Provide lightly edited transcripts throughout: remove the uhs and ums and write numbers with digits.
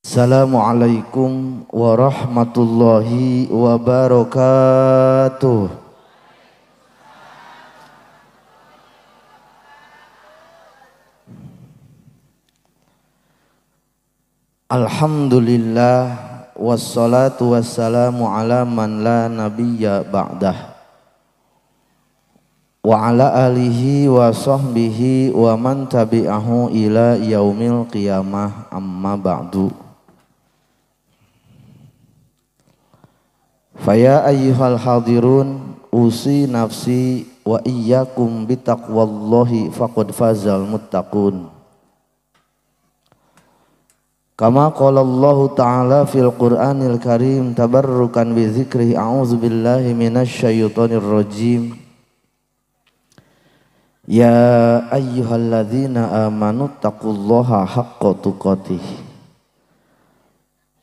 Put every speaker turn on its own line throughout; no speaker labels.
Assalamualaikum warahmatullahi wabarakatuh. Alhamdulillah wassalatu wassalamu ala man la nabiyya ba'dah wa ala alihi wa sahbihi wa man tabi'ahu ila yaumil qiyamah amma ba'du. Faya ayyuhal hadirun usi nafsi wa iyyakum bitaqwallahi faqad fazal muttaqun. Kama qala Allah ta'ala fil Qur'anil Karim tabarrukan bi dzikrihi a'udzu billahi minasy syaithanir rajim. Ya ayyuhalladzina amanu taqullaha haqqa tuqatih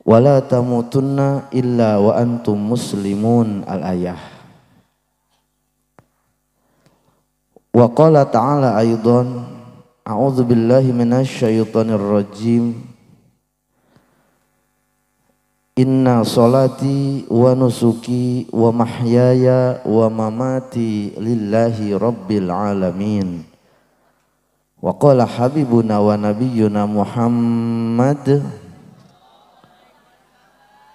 wala tamutunna illa wa antum muslimun al-ayah. Wa qala ta'ala aidan a'udzu billahi minasy syaithanir rajim. Inna salati wa nusuki wa mahyaya wa mamati lillahi rabbil alamin. Wa qala habibuna wa nabiyyuna Muhammad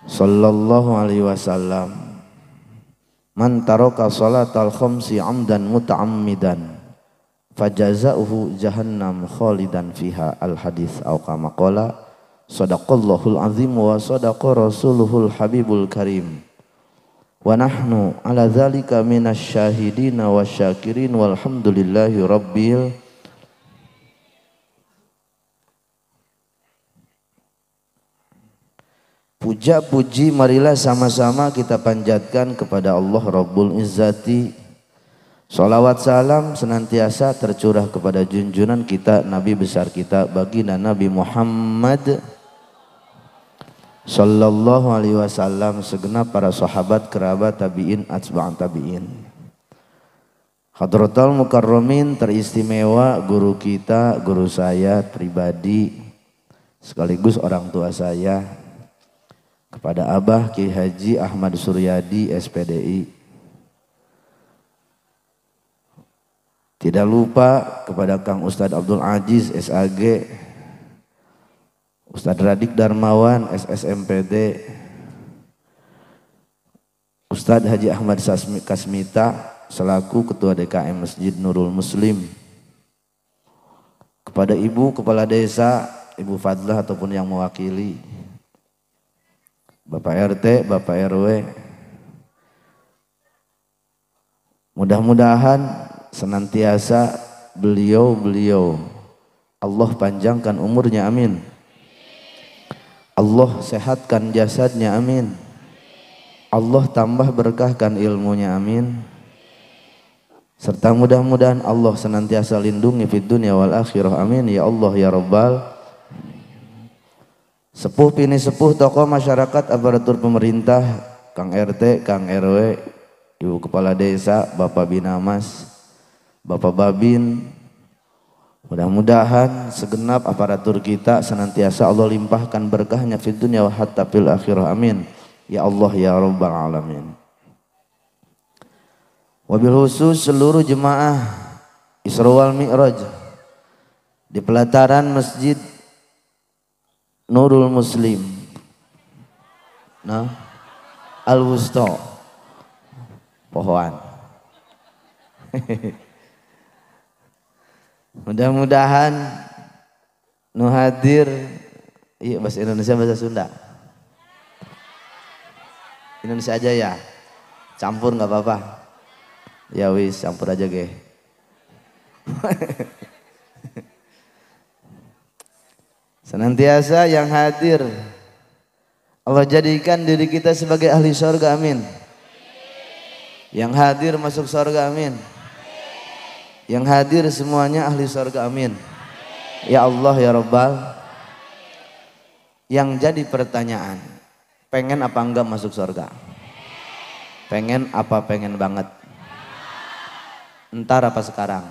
sallallahu alaihi wasallam, man taraka salatal khamsi amdan muta'ammidan fajazauhu jahannam khalidan fiha. Al hadis au kama qala sadaqallahul azim wa sadaqa rasuluhul habibul karim wa nahnu ala dzalika minasy syahidin wasyakirin walhamdulillahi rabbil. Puja puji marilah sama-sama kita panjatkan kepada Allah Rabbul Izzati. Salawat salam senantiasa tercurah kepada junjungan kita Nabi besar kita baginda Nabi Muhammad sallallahu alaihi wasallam, segenap para sahabat, kerabat, tabi'in, atba'an tabi'in. Hadratul Mukarramin teristimewa, guru kita, guru saya pribadi sekaligus orang tua saya, kepada Abah Ki Haji Ahmad Suryadi SPDI. Tidak lupa kepada Kang Ustadz Abdul Aziz SAG, Ustadz Radik Darmawan SSMPD, Ustadz Haji Ahmad Kasmita selaku Ketua DKM Masjid Nurul Muslim, kepada Ibu Kepala Desa, Ibu Fadlah ataupun yang mewakili, Bapak RT, Bapak RW, mudah-mudahan senantiasa beliau Allah panjangkan umurnya, amin. Allah sehatkan jasadnya, amin. Allah tambah berkahkan ilmunya, amin. Serta mudah-mudahan Allah senantiasa lindungi fid dunya wal akhirah, amin ya Allah ya Rabbal. Sepuh pini sepuh tokoh masyarakat, aparatur pemerintah, Kang RT, Kang RW, Ibu Kepala Desa, Bapak Binamas, Bapak Babin, mudah-mudahan segenap aparatur kita senantiasa Allah limpahkan berkahnya fid dunya wa hatta fil akhirah, amin ya Allah ya Rabbal alamin. Wabil khusus seluruh jemaah Isra wal Mi'raj di pelataran Masjid Nurul Muslim Al-Wusta Pohoan. Mudah-mudahan nu hadir, iya bahasa Indonesia bahasa Sunda, Indonesia aja ya, campur nggak apa-apa ya, wis campur aja ge. Senantiasa yang hadir Allah jadikan diri kita sebagai ahli surga, amin. Yang hadir masuk surga, amin. Yang hadir semuanya ahli surga, amin. Ya Allah ya Rabbal. Yang jadi pertanyaan, pengen apa enggak masuk surga? Pengen apa pengen banget? Entar apa sekarang?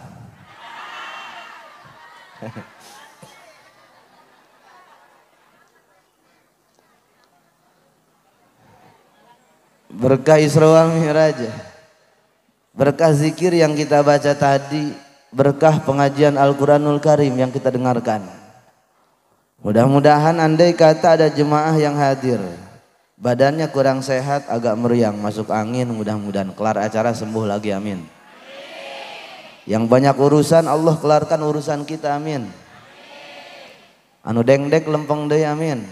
berkah Isra wal Mi'raj, berkah zikir yang kita baca tadi, berkah pengajian Al-Quranul Karim yang kita dengarkan. Mudah-mudahan andai kata ada jemaah yang hadir, badannya kurang sehat, agak meriang, masuk angin, mudah-mudahan kelar acara sembuh lagi, amin. Yang banyak urusan Allah kelarkan urusan kita, amin. Anu dengdek lempeng deui, amin.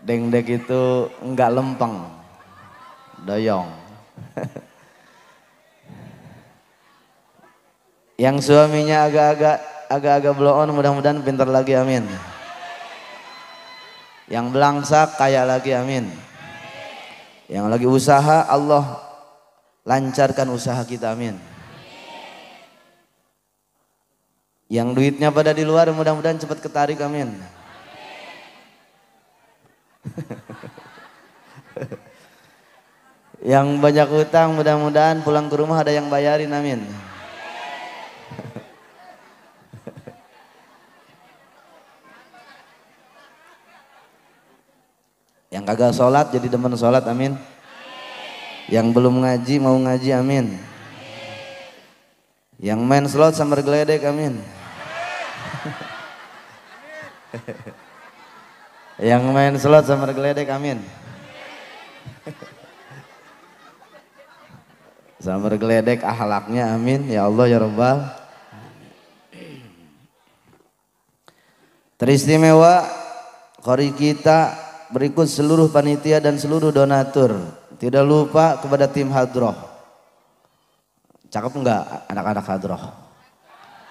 Dengdek itu enggak lempeng, doyong. Yang suaminya agak-agak blow on, mudah-mudahan pintar lagi, amin. Yang belangsak kaya lagi, amin. Yang lagi usaha Allah lancarkan usaha kita, amin. Yang duitnya pada di luar mudah-mudahan cepat ketarik, amin. Yang banyak utang mudah-mudahan pulang ke rumah ada yang bayarin, amin. Yang kagak sholat jadi demen sholat, amin. Yang belum ngaji mau ngaji, amin. Yang main slot sambar geledek, amin. Yang main slot sambar geledek, amin. Sambar geledek ahlaknya, amin. Ya Allah ya Rabbal. Teristimewa qori kita berikut seluruh panitia dan seluruh donatur. Tidak lupa kepada tim hadroh. Cakep enggak anak-anak hadroh?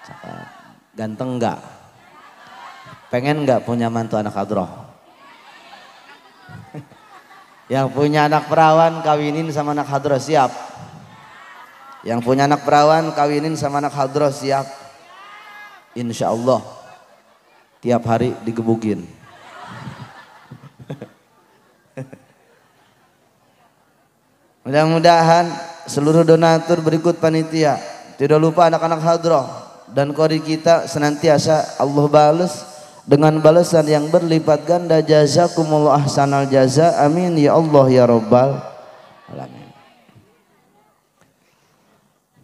Cakep. Ganteng enggak? Pengen enggak punya mantu anak hadroh? Yang punya anak perawan kawinin sama anak hadroh, siap? Yang punya anak perawan kawinin sama anak hadroh, siap? Insya Allah tiap hari digebukin. Mudah-mudahan seluruh donatur berikut panitia, tidak lupa anak-anak hadroh dan qori kita senantiasa Allah balas dengan balasan yang berlipat ganda. Jazakumullah ahsanal jaza, amin ya Allah ya Rabbal alamin.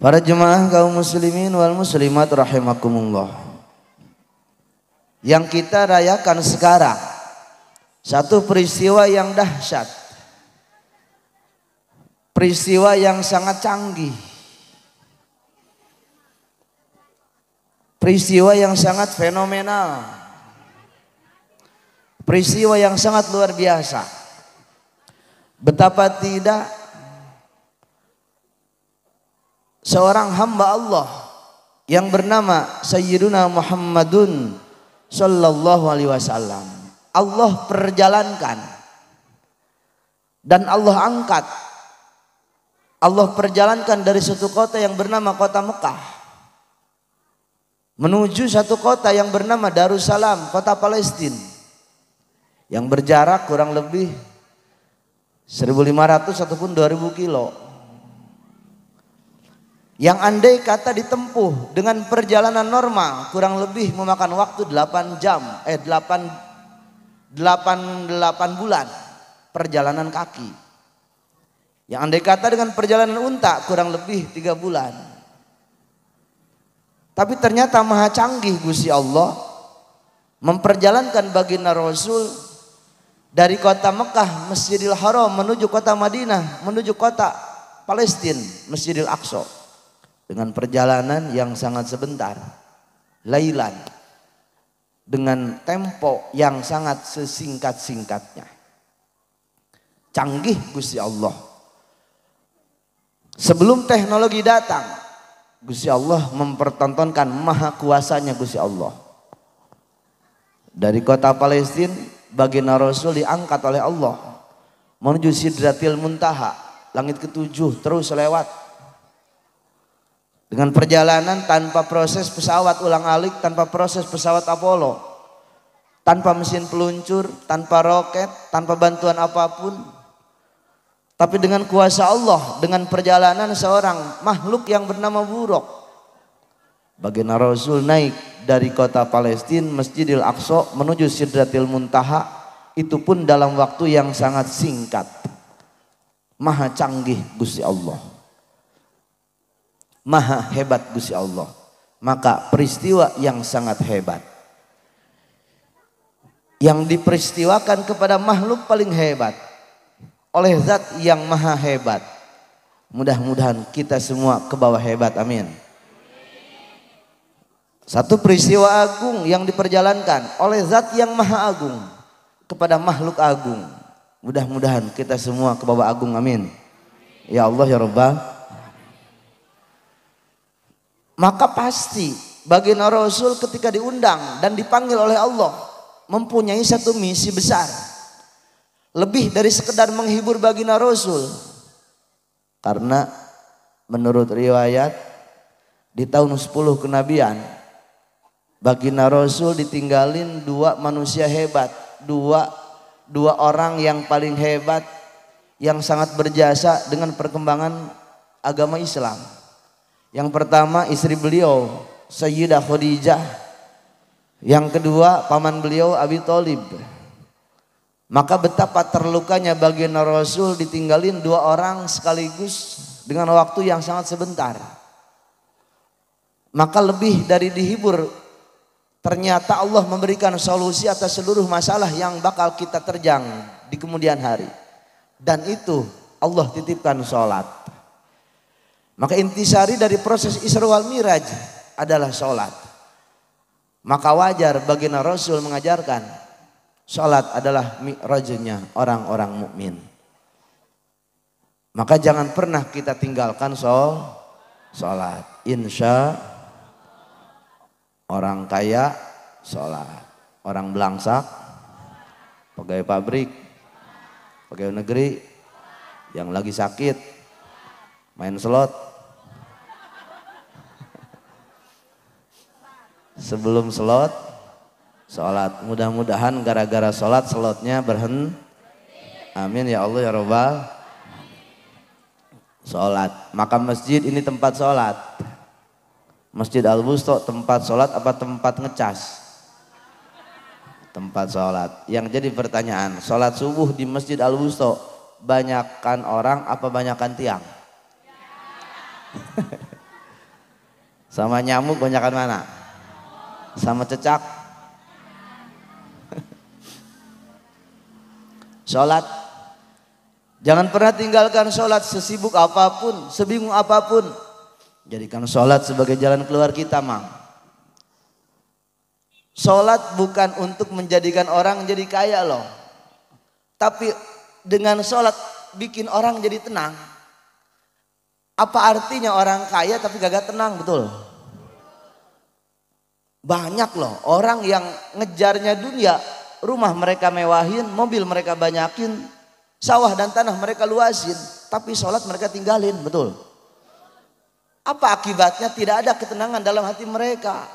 Para jemaah kaum muslimin wal muslimat rahimakumullah, yang kita rayakan sekarang satu peristiwa yang dahsyat, peristiwa yang sangat canggih, peristiwa yang sangat fenomenal, peristiwa yang sangat luar biasa. Betapa tidak seorang hamba Allah yang bernama Sayyiduna Muhammadun Sallallahu Alaihi Wasallam Allah perjalankan dan Allah angkat, Allah perjalankan dari satu kota yang bernama kota Mekah menuju satu kota yang bernama Darussalam, kota Palestina, yang berjarak kurang lebih 1.500 ataupun 2.000 kilo, yang andai kata ditempuh dengan perjalanan normal kurang lebih memakan waktu 8 bulan perjalanan kaki. Yang andai kata dengan perjalanan unta kurang lebih 3 bulan. Tapi ternyata maha canggih Gusti Allah memperjalankan baginda Rasul dari kota Mekah Masjidil Haram menuju kota Madinah, menuju kota Palestina Masjidil Aqsa dengan perjalanan yang sangat sebentar, lailan, dengan tempo yang sangat sesingkat-singkatnya. Canggih Gusti Allah. Sebelum teknologi datang, Gusti Allah mempertontonkan maha kuasanya Gusti Allah. Dari kota Palestina baginda Rasul diangkat oleh Allah menuju Sidratil Muntaha, langit ketujuh, terus lewat dengan perjalanan tanpa proses pesawat ulang-alik, tanpa proses pesawat Apollo, tanpa mesin peluncur, tanpa roket, tanpa bantuan apapun. Tapi dengan kuasa Allah, dengan perjalanan seorang makhluk yang bernama Buraq, baginda Rasul naik dari kota Palestina, Masjidil Aqsa menuju Sidratil Muntaha, itu pun dalam waktu yang sangat singkat. Maha canggih Gusti Allah, maha hebat Gusti Allah. Maka peristiwa yang sangat hebat yang diperistiwakan kepada makhluk paling hebat oleh zat yang maha hebat. Mudah-mudahan kita semua ke bawah hebat, amin. Satu peristiwa agung yang diperjalankan oleh zat yang maha agung kepada makhluk agung. Mudah-mudahan kita semua ke bawah agung, amin. Ya Allah ya Rabbal. Maka pasti baginda Rasul ketika diundang dan dipanggil oleh Allah mempunyai satu misi besar, lebih dari sekedar menghibur baginda Rasul. Karena menurut riwayat di tahun 10 kenabian baginda Rasul ditinggalin dua manusia hebat, dua orang yang paling hebat, yang sangat berjasa dengan perkembangan agama Islam. Yang pertama istri beliau Sayyidah Khadijah, yang kedua paman beliau Abi Thalib. Maka betapa terlukanya baginda Rasul ditinggalin dua orang sekaligus dengan waktu yang sangat sebentar. Maka lebih dari dihibur, ternyata Allah memberikan solusi atas seluruh masalah yang bakal kita terjang di kemudian hari. Dan itu Allah titipkan sholat. Maka intisari dari proses Isra wal Miraj adalah sholat. Maka wajar baginda Rasul mengajarkan sholat adalah mi'rajnya orang-orang mukmin. Maka jangan pernah kita tinggalkan sholat. Insya orang kaya sholat, orang belangsak, pegawai pabrik, pegawai negeri, yang lagi sakit main slot. Sebelum slot sholat. Mudah-mudahan gara-gara sholat slotnya berhenti. Amin ya Allah ya Rabbal. Sholat. Maka masjid ini tempat sholat. Masjid Al-Wusta tempat sholat apa tempat ngecas? Tempat sholat. Yang jadi pertanyaan, sholat subuh di Masjid Al-Wusta banyakkan orang apa banyakkan tiang? Sama nyamuk banyakkan mana? Sama cecak? Sholat, jangan pernah tinggalkan sholat sesibuk apapun, sebingung apapun. Jadikan sholat sebagai jalan keluar kita, Mang. Sholat bukan untuk menjadikan orang jadi kaya loh, tapi dengan sholat bikin orang jadi tenang. Apa artinya orang kaya tapi gagak tenang, betul? Banyak loh orang yang ngejarnya dunia, rumah mereka mewahin, mobil mereka banyakin, sawah dan tanah mereka luasin, tapi sholat mereka tinggalin, betul? Apa akibatnya? Tidak ada ketenangan dalam hati mereka.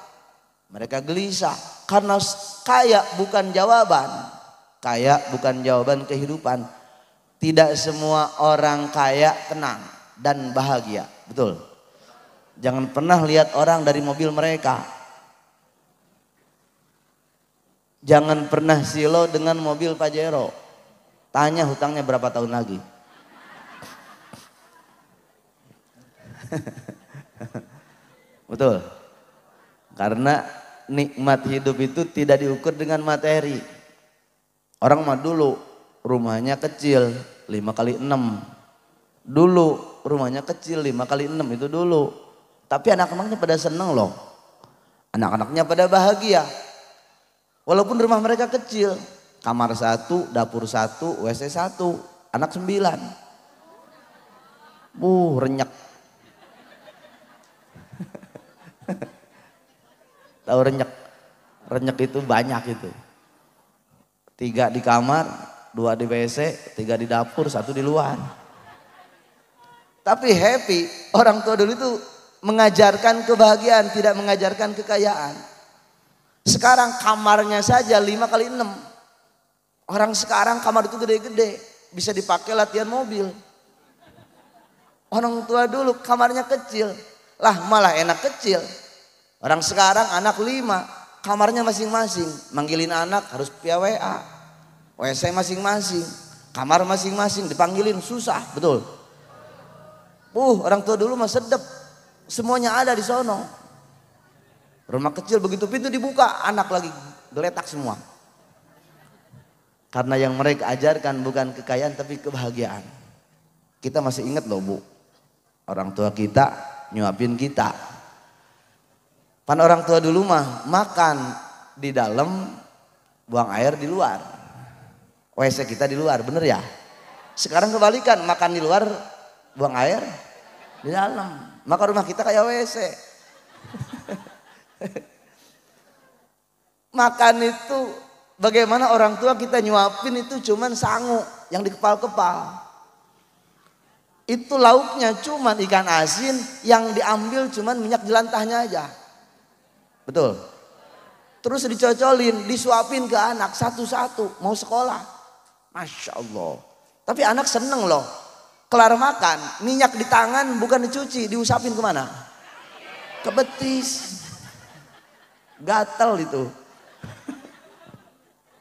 Mereka gelisah karena kaya bukan jawaban. Kaya bukan jawaban kehidupan. Tidak semua orang kaya tenang dan bahagia, betul? Jangan pernah lihat orang dari mobil mereka. Jangan pernah silo dengan mobil Pajero. Tanya hutangnya berapa tahun lagi. Betul. Karena nikmat hidup itu tidak diukur dengan materi. Orang mah dulu rumahnya kecil 5x6. Dulu rumahnya kecil 5x6 itu dulu. Tapi anak-anaknya pada seneng loh. Anak-anaknya pada bahagia. Walaupun rumah mereka kecil, kamar 1, dapur 1, WC 1, anak 9. Renyek. Tahu renyek? Renyek itu banyak itu. 3 di kamar, 2 di WC, 3 di dapur, 1 di luar. Tapi happy, orang tua dulu itu mengajarkan kebahagiaan, tidak mengajarkan kekayaan. Sekarang kamarnya saja 5x6. Orang sekarang kamar itu gede-gede, bisa dipakai latihan mobil. Orang tua dulu kamarnya kecil, lah malah enak kecil. Orang sekarang anak 5, kamarnya masing-masing. Manggilin anak harus via WA. WC masing-masing, kamar masing-masing, dipanggilin susah, betul. Orang tua dulu mah sedep. Semuanya ada di sono. Rumah kecil begitu pintu dibuka, anak lagi geletak semua. Karena yang mereka ajarkan bukan kekayaan tapi kebahagiaan. Kita masih ingat loh Bu, orang tua kita nyuapin kita. Pan orang tua dulu mah makan di dalam, buang air di luar. WC kita di luar, bener ya? Sekarang kebalikan, makan di luar, buang air di dalam. Maka rumah kita kayak WC. Makan itu bagaimana orang tua kita nyuapin itu cuman sangu yang dikepal-kepal. Itu lauknya cuman ikan asin yang diambil cuman minyak jelantahnya aja. Betul. Terus dicocolin, disuapin ke anak satu-satu mau sekolah. Masya Allah. Tapi anak seneng loh. Kelar makan, minyak di tangan bukan dicuci, diusapin kemana? Ke betis. Gatel itu.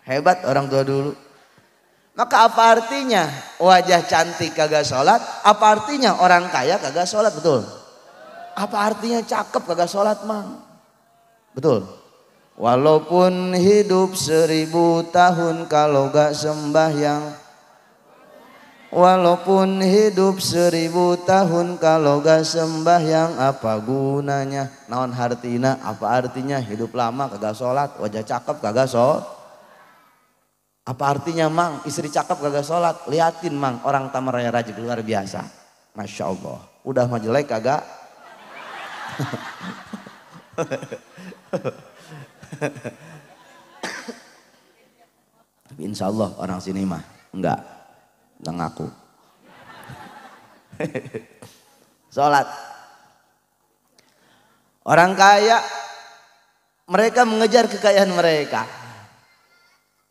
Hebat orang tua dulu. Maka apa artinya wajah cantik kagak sholat? Apa artinya orang kaya kagak sholat? Betul. Apa artinya cakep kagak sholat mang? Betul. Walaupun hidup 1000 tahun kalau gak sembahyang. Walaupun hidup 1000 tahun kalau gak sembahyang, apa gunanya? Naon hartina? Apa artinya hidup lama kagak sholat, wajah cakep kagak sholat? Apa artinya mang istri cakep kagak sholat? Liatin mang orang Tamaraya Rajik luar biasa. Masya Allah. Udah mah jelek kagak? Tapi insya Allah orang sini mah enggak ngaku. Sholat. Orang kaya mereka mengejar kekayaan mereka.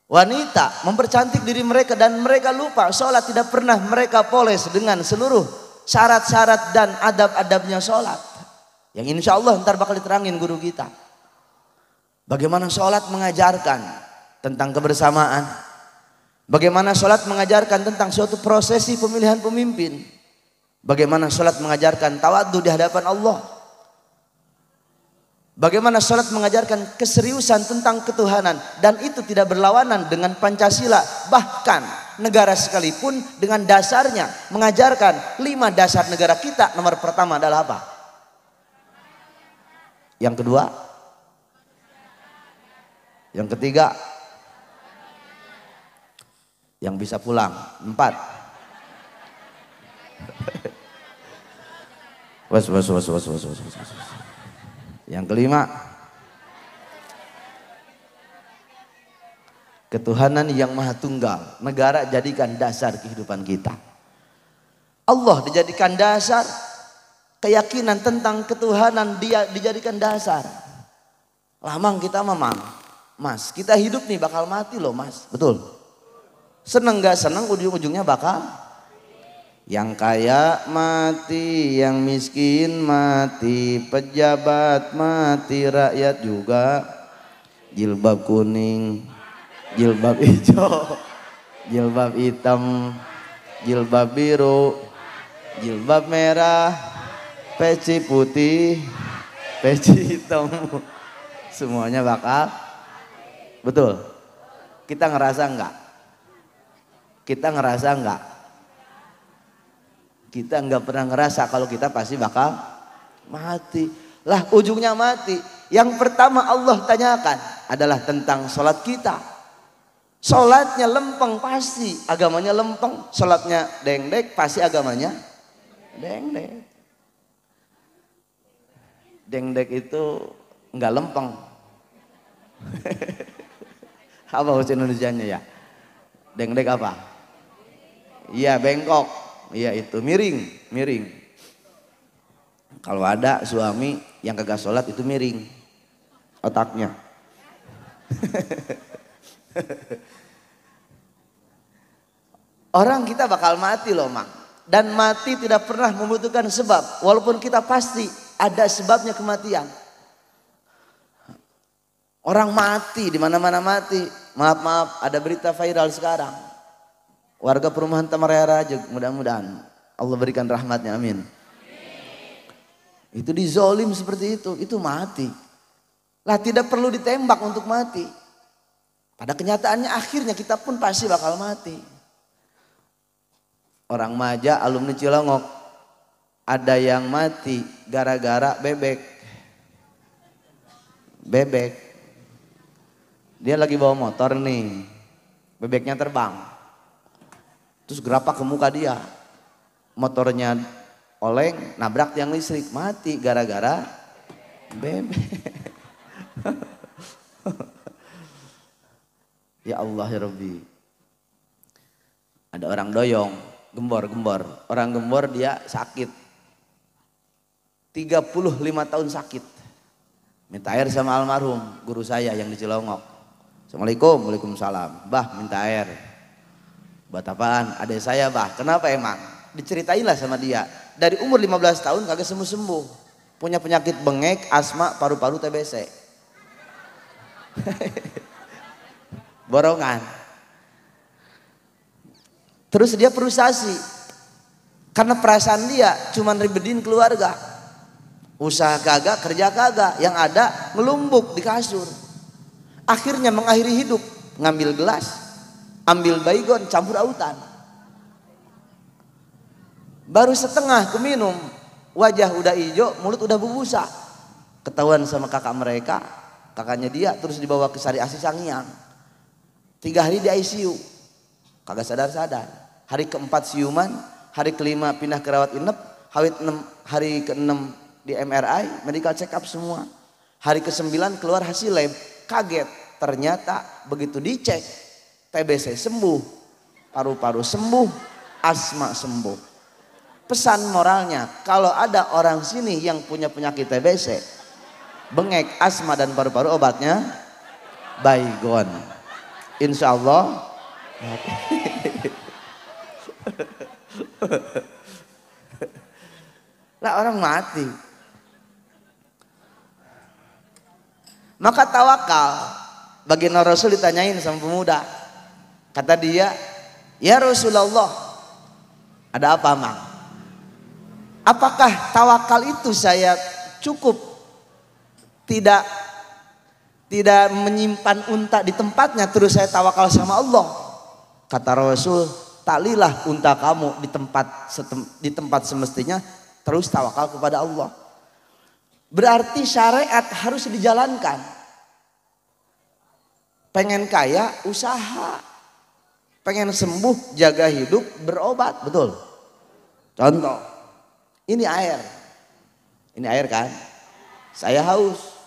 Wanita mempercantik diri mereka dan mereka lupa sholat tidak pernah mereka poles dengan seluruh syarat-syarat dan adab-adabnya sholat. Yang insya Allah ntar bakal diterangin guru kita. Bagaimana sholat mengajarkan tentang kebersamaan. Bagaimana sholat mengajarkan tentang suatu prosesi pemilihan pemimpin. Bagaimana sholat mengajarkan tawadhu di hadapan Allah. Bagaimana sholat mengajarkan keseriusan tentang ketuhanan. Dan itu tidak berlawanan dengan Pancasila. Bahkan negara sekalipun dengan dasarnya mengajarkan 5 dasar negara kita. Nomor pertama adalah apa? Yang kedua? Yang ketiga, yang bisa pulang. 4. Yang kelima, ketuhanan yang maha tunggal. Negara jadikan dasar kehidupan kita. Allah dijadikan dasar, keyakinan tentang ketuhanan dia dijadikan dasar. Lamang kita memang. Mas, kita hidup nih bakal mati loh mas, betul. Seneng gak seneng ujung-ujungnya bakal. Yang kaya mati, yang miskin mati, pejabat mati, rakyat juga. Jilbab kuning, jilbab hijau, jilbab hitam, jilbab biru, jilbab merah, peci putih, peci hitam. Semuanya bakal. Betul. Kita ngerasa enggak? Kita ngerasa enggak? Kita enggak pernah ngerasa kalau kita pasti bakal mati. Lah ujungnya mati. Yang pertama Allah tanyakan adalah tentang sholat kita. Sholatnya lempeng pasti agamanya lempeng. Sholatnya dengdek pasti agamanya dengdek. Dengdek itu enggak lempeng. Apa bahasa Indonesianya ya? Dengdek apa? Iya bengkok. Iya itu miring. Kalau ada suami yang kagak sholat itu miring otaknya. Orang kita bakal mati loh mak. Dan mati tidak pernah membutuhkan sebab. Walaupun kita pasti ada sebabnya kematian. Orang mati di mana-mana mati. Maaf, ada berita viral sekarang. Warga perumahan Tamaraya Raja, mudah-mudahan Allah berikan rahmatnya, amin. Itu dizolim seperti itu mati. Lah tidak perlu ditembak untuk mati. Pada kenyataannya akhirnya kita pun pasti bakal mati. Orang Maja, alumni Cilongok, ada yang mati gara-gara bebek. Dia lagi bawa motor nih, bebeknya terbang. Terus gerapak ke muka dia. Motornya oleng, nabrak tiang listrik, mati gara-gara bebek. Ya Allah ya Rabbi. Ada orang doyong, gembor. Orang gembor dia sakit. 35 tahun sakit. Minta air sama almarhum guru saya yang di Cilongok. Assalamualaikum, waalaikumsalam. Bah, minta air. Buat apaan? Adek saya, bah. Kenapa emang? Diceritainlah sama dia. Dari umur 15 tahun kagak sembuh-sembuh. Punya penyakit bengek, asma, paru-paru, TBC. Borongan. Terus dia frustasi. Karena perasaan dia cuman ribetin keluarga. Usaha kagak, kerja kagak. Yang ada ngelumbuk di kasur. Akhirnya mengakhiri hidup, ngambil gelas, ambil baygon, campur autan. Baru setengah keminum, wajah udah hijau, mulut udah berbusa. Ketahuan sama kakak mereka, kakaknya dia, terus dibawa ke Sari Asih Sangiang. 3 hari di ICU, kagak sadar-sadar. Hari keempat siuman, hari kelima pindah ke rawat inap, hari ke-6 di MRI, medical check up semua. Hari ke-9 keluar hasil lab. Kaget, ternyata begitu dicek TBC sembuh, paru-paru sembuh, asma sembuh. Pesan moralnya, kalau ada orang sini yang punya penyakit TBC, bengek, asma dan paru-paru, obatnya baygon. Insya Allah. Lah orang mati. Maka tawakal. Baginda Rasul ditanyain sama pemuda. Kata dia, ya Rasulullah, ada apa mang? Apakah tawakal itu saya cukup tidak menyimpan unta di tempatnya terus saya tawakal sama Allah? Kata Rasul, talilah unta kamu di tempat semestinya, terus tawakal kepada Allah. Berarti syariat harus dijalankan. Pengen kaya, usaha. Pengen sembuh, jaga hidup, berobat. Betul? Contoh, ini air. Ini air kan? Saya haus.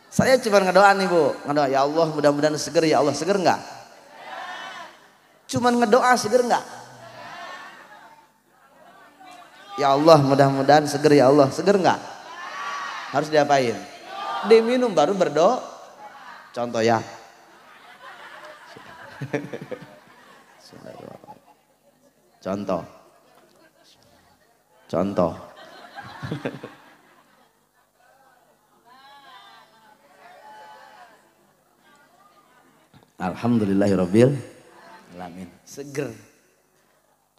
Saya cuma ngedoa nih bu. Ngedoa, ya Allah mudah-mudahan seger ya Allah. Seger enggak? Cuman ngedoa seger enggak? Ya Allah mudah-mudahan seger ya Allah. Seger enggak? Harus diapain? Diminum baru berdoa. Contoh ya. Contoh. Alhamdulillahirabbil alamin. Seger.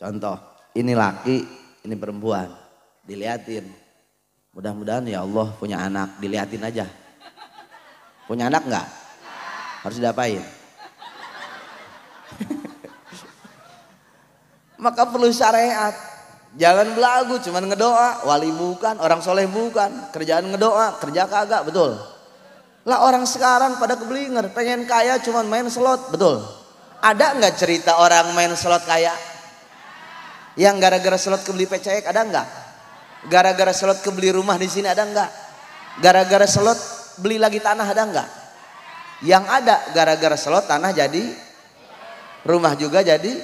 Contoh, ini laki ini perempuan, diliatin. Mudah-mudahan ya Allah punya anak, diliatin aja. Punya anak enggak? Harus diapain? Maka perlu syariat. Jangan belagu, cuman ngedoa. Wali bukan, orang soleh bukan. Kerjaan ngedoa, kerja kagak, betul. Lah orang sekarang pada keblinger, pengen kaya cuman main slot, betul. Ada enggak cerita orang main slot kaya? Yang gara-gara slot kebeli PCX ada enggak? Gara-gara slot kebeli rumah di sini ada enggak? Gara-gara slot beli lagi tanah ada enggak? Yang ada gara-gara slot tanah jadi, rumah juga jadi.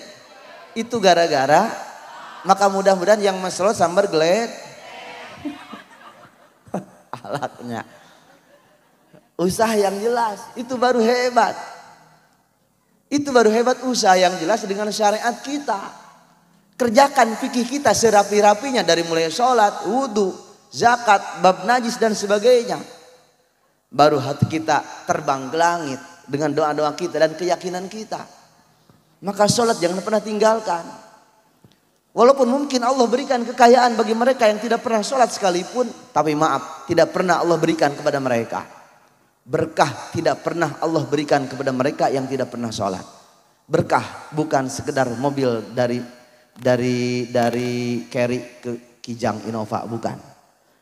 Itu gara-gara. Maka mudah-mudahan yang slot sambar geled. Alatnya. Usaha yang jelas, itu baru hebat. Itu baru hebat, usaha yang jelas dengan syariat kita. Kerjakan fikih kita serapi-rapinya dari mulai sholat, wudhu, zakat, bab najis dan sebagainya. Baru hati kita terbang ke langit dengan doa-doa kita dan keyakinan kita. Maka sholat jangan pernah tinggalkan. Walaupun mungkin Allah berikan kekayaan bagi mereka yang tidak pernah sholat sekalipun, tapi maaf, tidak pernah Allah berikan kepada mereka. Berkah tidak pernah Allah berikan kepada mereka yang tidak pernah sholat. Berkah bukan sekedar mobil dari Carry ke Kijang Innova, bukan.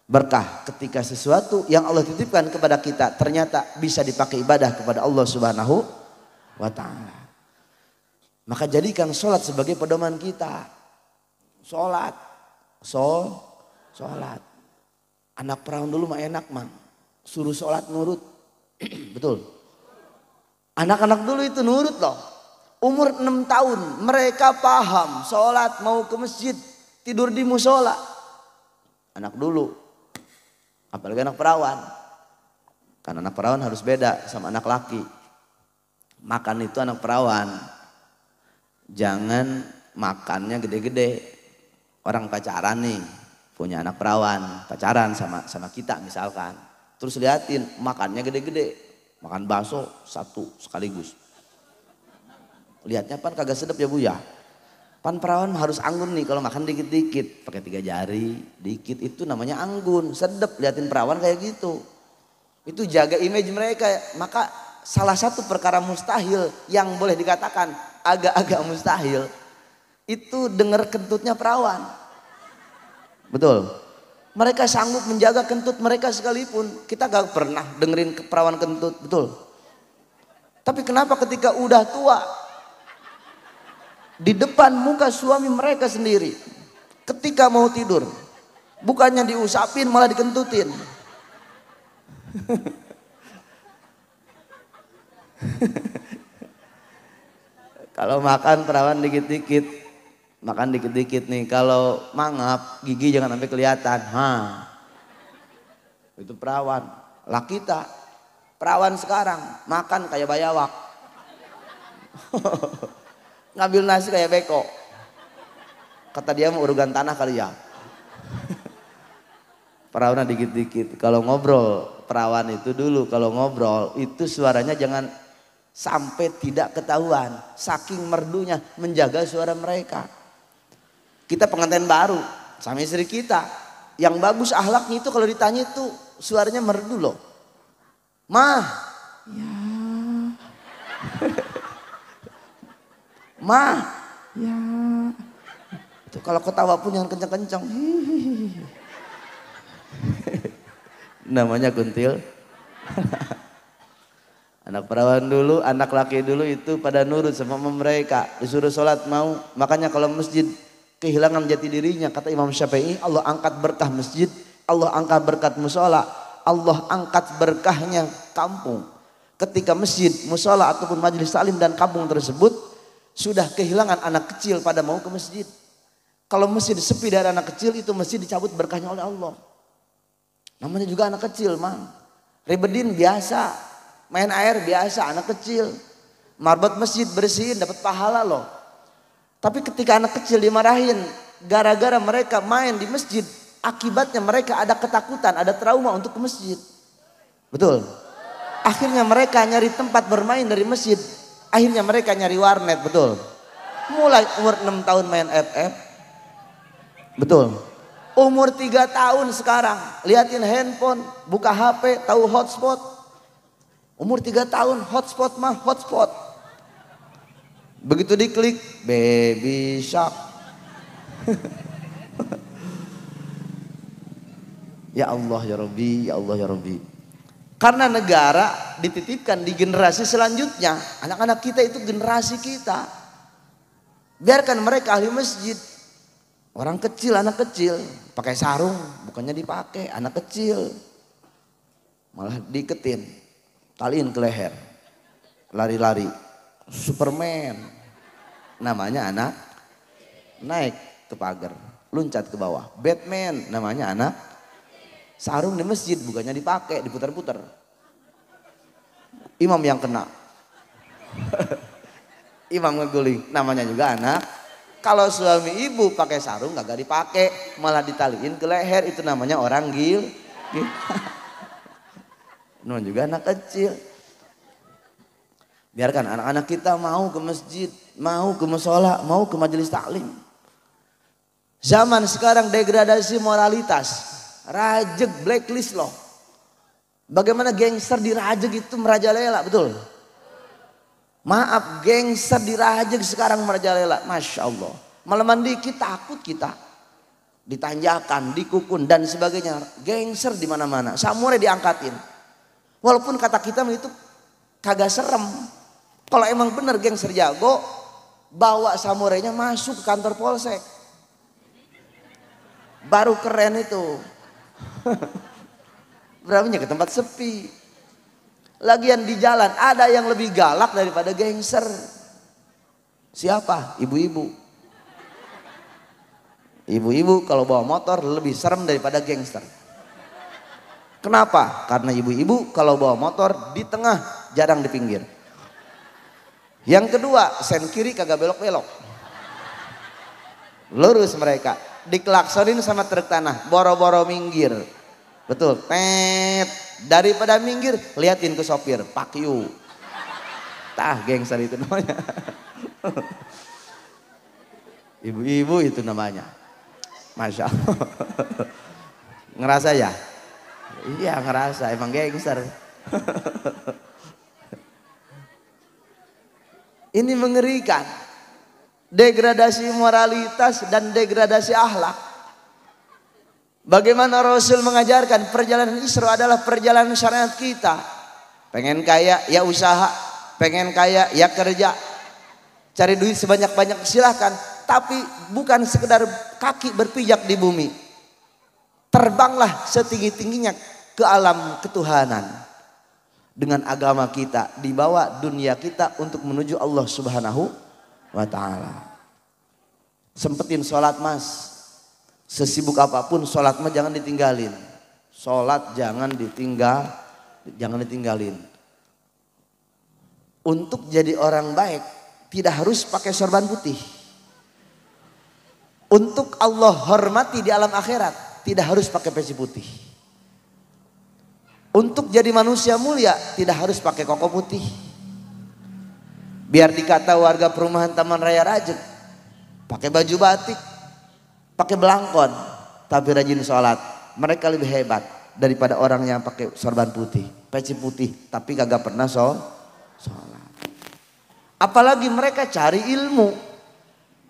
Berkah ketika sesuatu yang Allah titipkan kepada kita ternyata bisa dipakai ibadah kepada Allah Subhanahu wa ta'ala. Maka jadikan sholat sebagai pedoman kita. Sholat. Anak perawan dulu mah enak mang. Suruh sholat nurut. Betul. Anak-anak dulu itu nurut loh. Umur 6 tahun mereka paham sholat, mau ke masjid, tidur di musola. Anak dulu. Apalagi anak perawan. Karena anak perawan harus beda sama anak laki. Makan itu anak perawan. Jangan makannya gede-gede. Orang pacaran nih, punya anak perawan, pacaran sama kita misalkan. Terus liatin makannya gede-gede. Makan bakso satu sekaligus. Lihatnya pan kagak sedap ya bu ya. Pan perawan harus anggun nih kalau makan dikit-dikit. Pakai 3 jari, dikit itu namanya anggun. Sedap liatin perawan kayak gitu. Itu jaga image mereka. Maka salah satu perkara mustahil yang boleh dikatakan agak-agak mustahil. Itu dengar kentutnya perawan. Betul. Mereka sanggup menjaga kentut mereka sekalipun. Kita gak pernah dengerin perawan kentut. Betul. Tapi kenapa ketika udah tua, di depan muka suami mereka sendiri, ketika mau tidur, bukannya diusapin malah dikentutin. Kalau makan perawan dikit-dikit. Makan dikit-dikit nih. Kalau mangap gigi jangan sampai kelihatan. Itu perawan. Lah kita perawan sekarang makan kayak bayawak. Ngambil nasi kayak beko. Kata dia mau urugan tanah kali ya. Perawan dikit-dikit. Kalau ngobrol perawan itu dulu kalau ngobrol itu suaranya jangan sampai tidak ketahuan. Saking merdunya menjaga suara mereka. Kita pengantin baru sama istri kita. Yang bagus akhlaknya itu kalau ditanya itu suaranya merdu loh. Mah. Ya. Mah. Ya. Itu kalau ketawa pun jangan kencang-kencang. Namanya kuntil. Anak perawan dulu, anak laki dulu itu pada nurut sama mereka. Disuruh sholat mau. Makanya kalau masjid kehilangan jati dirinya, kata Imam Syafi'i, Allah angkat berkah masjid, Allah angkat berkat musola, Allah angkat berkahnya kampung. Ketika masjid, musola ataupun majelis taklim dan kampung tersebut sudah kehilangan anak kecil pada mau ke masjid. Kalau masjid sepi dari anak kecil itu masjid dicabut berkahnya oleh Allah. Namanya juga anak kecil, mang. Ribedin biasa, main air biasa, anak kecil. Marbot masjid bersihin dapat pahala loh. Tapi ketika anak kecil dimarahin gara-gara mereka main di masjid, akibatnya mereka ada ketakutan, ada trauma untuk ke masjid. Betul. Akhirnya mereka nyari tempat bermain dari masjid. Akhirnya mereka nyari warnet, betul. Mulai umur 6 tahun main FF. Betul. Umur 3 tahun sekarang liatin handphone, buka HP, tahu hotspot. Umur 3 tahun hotspot mah hotspot. Begitu diklik, baby shark. Ya Allah ya Rabbi, ya Allah ya Rabbi. Karena negara dititipkan di generasi selanjutnya. Anak-anak kita itu generasi kita. Biarkan mereka ahli masjid. Orang kecil, anak kecil. Pakai sarung, bukannya dipakai. Anak kecil. Malah diiketin. Taliin ke leher. Lari-lari. Superman. Namanya anak. Naik ke pagar. Loncat ke bawah. Batman. Namanya anak. Sarung di masjid bukannya dipakai, diputar-putar. Imam yang kena. Imam ngeguling. Namanya juga anak Kalau suami ibu pakai sarung gak dipakai, malah ditaliin ke leher, itu namanya orang gil. Non juga anak kecil. Biarkan anak-anak kita mau ke masjid, mau ke musola, mau ke majelis taklim. Zaman sekarang degradasi moralitas, rajeg, blacklist loh. Bagaimana gangster dirajeg itu merajalela, betul? Maaf, gangster dirajeg sekarang merajalela, masya Allah. Malam dikit takut kita, ditanjakan, dikukun dan sebagainya. Gangster di mana-mana, samurai diangkatin. Walaupun kata kita itu kagak serem. Kalau emang bener gangster jago, bawa samurainya masuk ke kantor polsek. Baru keren itu. Berapanya ke tempat sepi. Lagian di jalan ada yang lebih galak daripada gangster. Siapa? Ibu-ibu. Ibu-ibu kalau bawa motor lebih serem daripada gangster. Kenapa? Karena ibu-ibu kalau bawa motor di tengah, jarang di pinggir. Yang kedua, sen kiri kagak belok-belok. Lurus mereka. Dikelaksonin sama truk tanah, boro-boro minggir. Betul, tet. Daripada minggir, liatin ke sopir, fuck you. Tah, gangster itu namanya. Ibu-ibu itu namanya. Masya Allah. Ngerasa ya? Iya ngerasa, emang gangster. Ini mengerikan. Degradasi moralitas dan degradasi akhlak. Bagaimana Rasul mengajarkan perjalanan Isra adalah perjalanan syariat kita. Pengen kaya ya usaha, pengen kaya ya kerja. Cari duit sebanyak-banyak silahkan. Tapi bukan sekedar kaki berpijak di bumi. Terbanglah setinggi-tingginya ke alam ketuhanan. Dengan agama kita, dibawa dunia kita untuk menuju Allah Subhanahu wa ta'ala. Sempetin sholat mas. Sesibuk apapun sholat mah jangan ditinggalin. Sholat jangan ditinggalin. Untuk jadi orang baik tidak harus pakai sorban putih. Untuk Allah hormati di alam akhirat tidak harus pakai peci putih. Untuk jadi manusia mulia tidak harus pakai koko putih. Biar dikata warga perumahan Taman Raya Rajeg, pakai baju batik, pakai belangkon, tapi rajin sholat. Mereka lebih hebat daripada orang yang pakai sorban putih, peci putih, tapi kagak pernah sholat. Apalagi mereka cari ilmu,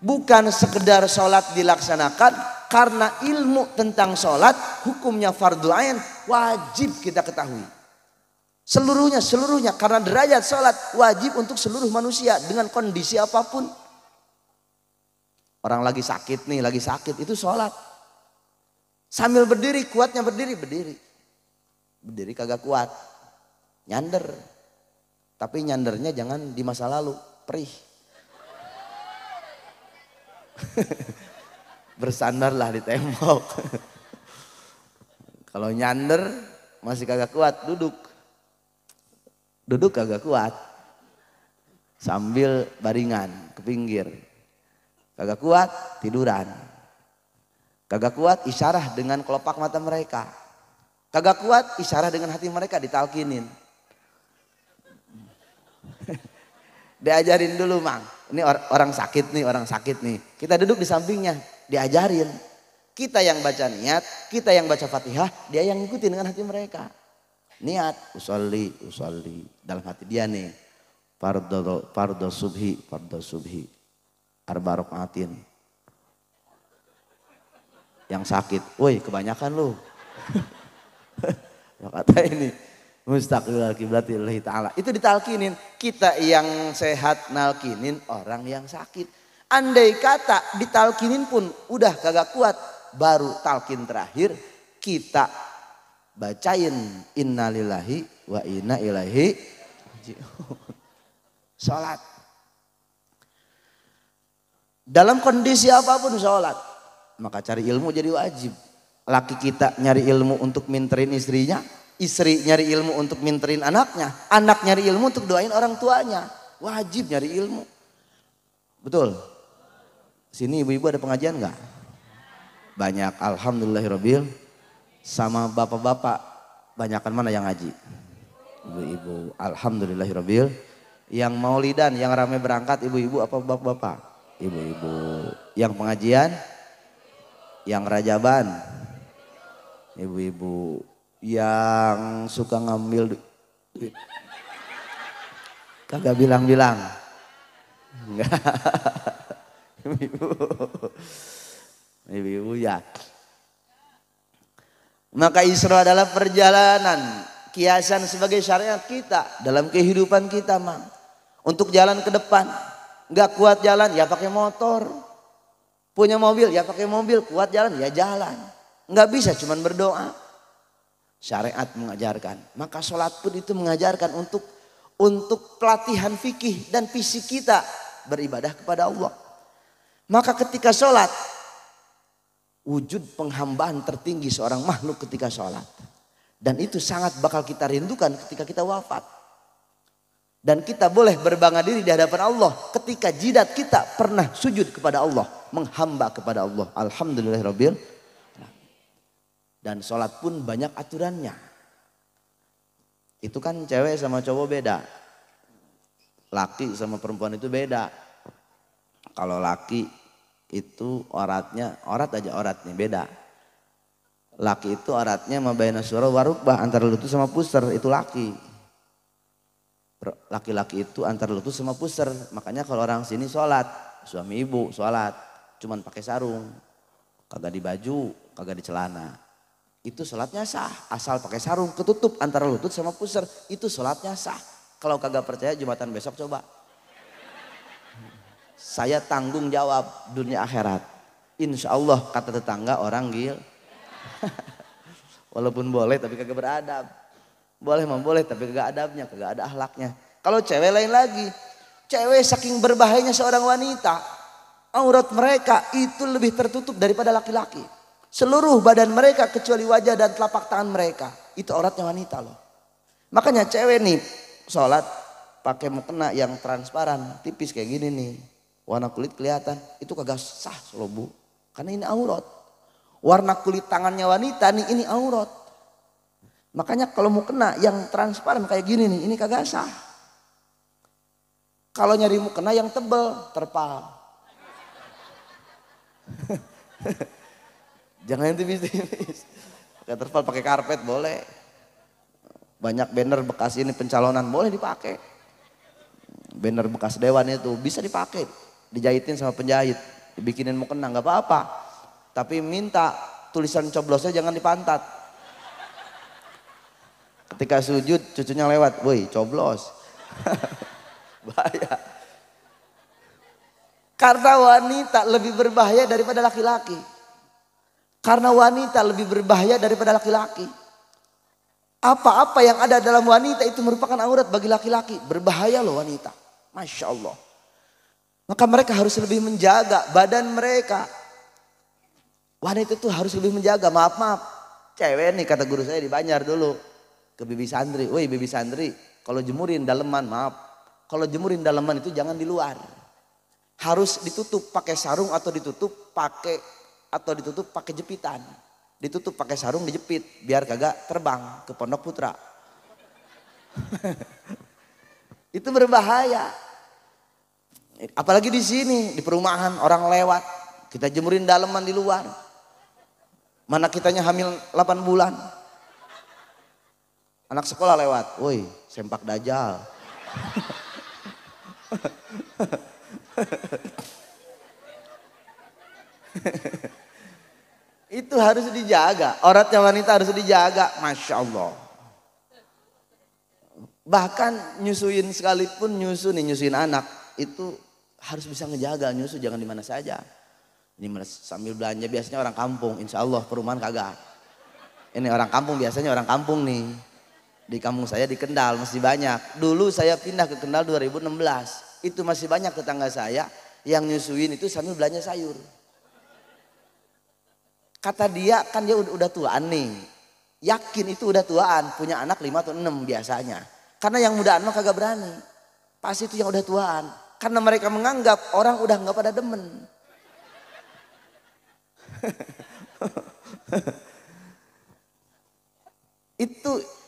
bukan sekedar sholat dilaksanakan. Karena ilmu tentang sholat hukumnya fardhu ain, wajib kita ketahui. Seluruhnya karena derajat sholat wajib untuk seluruh manusia dengan kondisi apapun. Orang lagi sakit itu sholat. Sambil berdiri, kuatnya berdiri. Berdiri kagak kuat, nyander. Tapi nyandernya jangan di masa lalu, perih. Bersandarlah di tembok. Kalau nyander masih kagak kuat, duduk kagak kuat, sambil baringan ke pinggir. Kagak kuat, tiduran. Kagak kuat, isyarah dengan kelopak mata mereka. Kagak kuat, isyarah dengan hati mereka, ditalkinin. Diajarin dulu mang, ini orang sakit nih, kita duduk di sampingnya, diajarin. Kita yang baca niat, kita yang baca Fatihah, dia yang ngikutin dengan hati mereka. Niat, usolli dalam hati dia nih, fardo subhi, arba rokaatin. Yang sakit, woi kebanyakan lu. Kata ini mustaqbilal qiblatillahi ta'ala. Itu ditalkinin. Kita yang sehat nalkinin orang yang sakit. Andai kata ditalkinin pun udah kagak kuat, baru talkin terakhir kita bacain innalillahi wa inna ilaihi raji'un. Salat. Dalam kondisi apapun sholat. Maka cari ilmu jadi wajib. Laki kita nyari ilmu untuk minterin istrinya. Istri nyari ilmu untuk minterin anaknya. Anak nyari ilmu untuk doain orang tuanya. Wajib nyari ilmu. Betul. Sini ibu-ibu ada pengajian nggak? Banyak, alhamdulillahirabbil. Sama bapak-bapak, banyakan mana yang ngaji? Ibu-ibu, alhamdulillahirabbil. Yang maulidan, yang ramai berangkat ibu-ibu apa bapak-bapak? Ibu-ibu. Yang pengajian, yang rajaban, ibu-ibu. Yang suka ngambil duit, kagak bilang-bilang. Enggak. Ibu-ibu. Ibu-ibu ya. Maka Isra adalah perjalanan, kiasan sebagai syariat kita dalam kehidupan kita, Mang. Untuk jalan ke depan. Enggak kuat jalan, ya pakai motor. Punya mobil, ya pakai mobil. Kuat jalan, ya jalan. Enggak bisa cuman berdoa. Syariat mengajarkan. Maka sholat pun itu mengajarkan untuk pelatihan fikih dan fisik kita beribadah kepada Allah. Maka ketika sholat, wujud penghambaan tertinggi seorang makhluk ketika sholat. Dan itu sangat bakal kita rindukan ketika kita wafat. Dan kita boleh berbangga diri di hadapan Allah ketika jidat kita pernah sujud kepada Allah. Menghamba kepada Allah. Alhamdulillahirabbil. Dan sholat pun banyak aturannya. Itu kan cewek sama cowok beda. Laki sama perempuan itu beda. Kalau laki itu oratnya, orat nih beda. Laki itu oratnya mabaina surah warukbah, antara lutut sama pusar, itu laki. Laki-laki itu antara lutut sama pusar. Makanya kalau orang sini sholat, suami ibu sholat, cuman pakai sarung. Kagak di baju, kagak di celana. Itu sholatnya sah, asal pakai sarung ketutup antara lutut sama pusar, itu sholatnya sah. Kalau kagak percaya Jumatan besok coba. Saya tanggung jawab dunia akhirat. Insya Allah kata tetangga orang gil. Walaupun boleh tapi kagak beradab. Boleh mah boleh tapi kagak adabnya, kagak ada akhlaknya. Kalau cewek lain lagi. Cewek saking berbahayanya seorang wanita. Aurat mereka itu lebih tertutup daripada laki-laki. Seluruh badan mereka kecuali wajah dan telapak tangan mereka. Itu auratnya wanita loh. Makanya cewek nih sholat pakai mukena yang transparan. Tipis kayak gini nih. Warna kulit kelihatan. Itu kagak sah loh bu. Karena ini aurat. Warna kulit tangannya wanita nih ini aurat. Makanya kalau mukena yang transparan kayak gini nih. Ini kagak sah. Kalau nyari mukena yang tebel terpal. Jangan yang tipis-tipis. Pakai terpal, pakai karpet boleh. Banyak banner bekas ini pencalonan boleh dipakai. Banner bekas dewan itu bisa dipakai. Dijahitin sama penjahit. Dibikinin mukena nggak apa-apa. Tapi minta tulisan coblosnya jangan di pantat. Ketika sujud cucunya lewat. Woi coblos. Bahaya. Karena wanita lebih berbahaya daripada laki-laki. Karena wanita lebih berbahaya daripada laki-laki. Apa-apa yang ada dalam wanita itu merupakan aurat bagi laki-laki. Berbahaya loh wanita. Masya Allah. Maka mereka harus lebih menjaga badan mereka. Wanita itu harus lebih menjaga. Maaf. Cewek nih kata guru saya di Banjar dulu. Ke bibi santri. Woi bibi santri. Kalau jemurin daleman maaf. Kalau jemurin daleman itu jangan di luar. Harus ditutup pakai sarung atau ditutup pakai jepitan. Ditutup pakai sarung dijepit biar kagak terbang ke Pondok Putra. Itu berbahaya. Apalagi di sini di perumahan orang lewat, kita jemurin daleman di luar. Mana kitanya hamil 8 bulan. Anak sekolah lewat, woi sempak dajal. Itu harus dijaga. Auratnya wanita harus dijaga. Masya Allah. Bahkan nyusuin sekalipun nyusuin anak. Itu harus bisa ngejaga nyusu jangan di mana saja. Ini sambil belanja biasanya orang kampung. Insya Allah perumahan kagak. Ini orang kampung biasanya orang kampung nih. Di kampung saya di Kendal masih banyak. Dulu saya pindah ke Kendal 2016. Itu masih banyak tetangga saya yang nyusuin itu sambil belanja sayur. Kata dia kan dia udah tuaan nih. Yakin itu udah tuaan. Punya anak 5 atau 6 biasanya. Karena yang mudaan mah kagak berani. Pas itu yang udah tuaan. Karena mereka menganggap orang udah gak pada demen.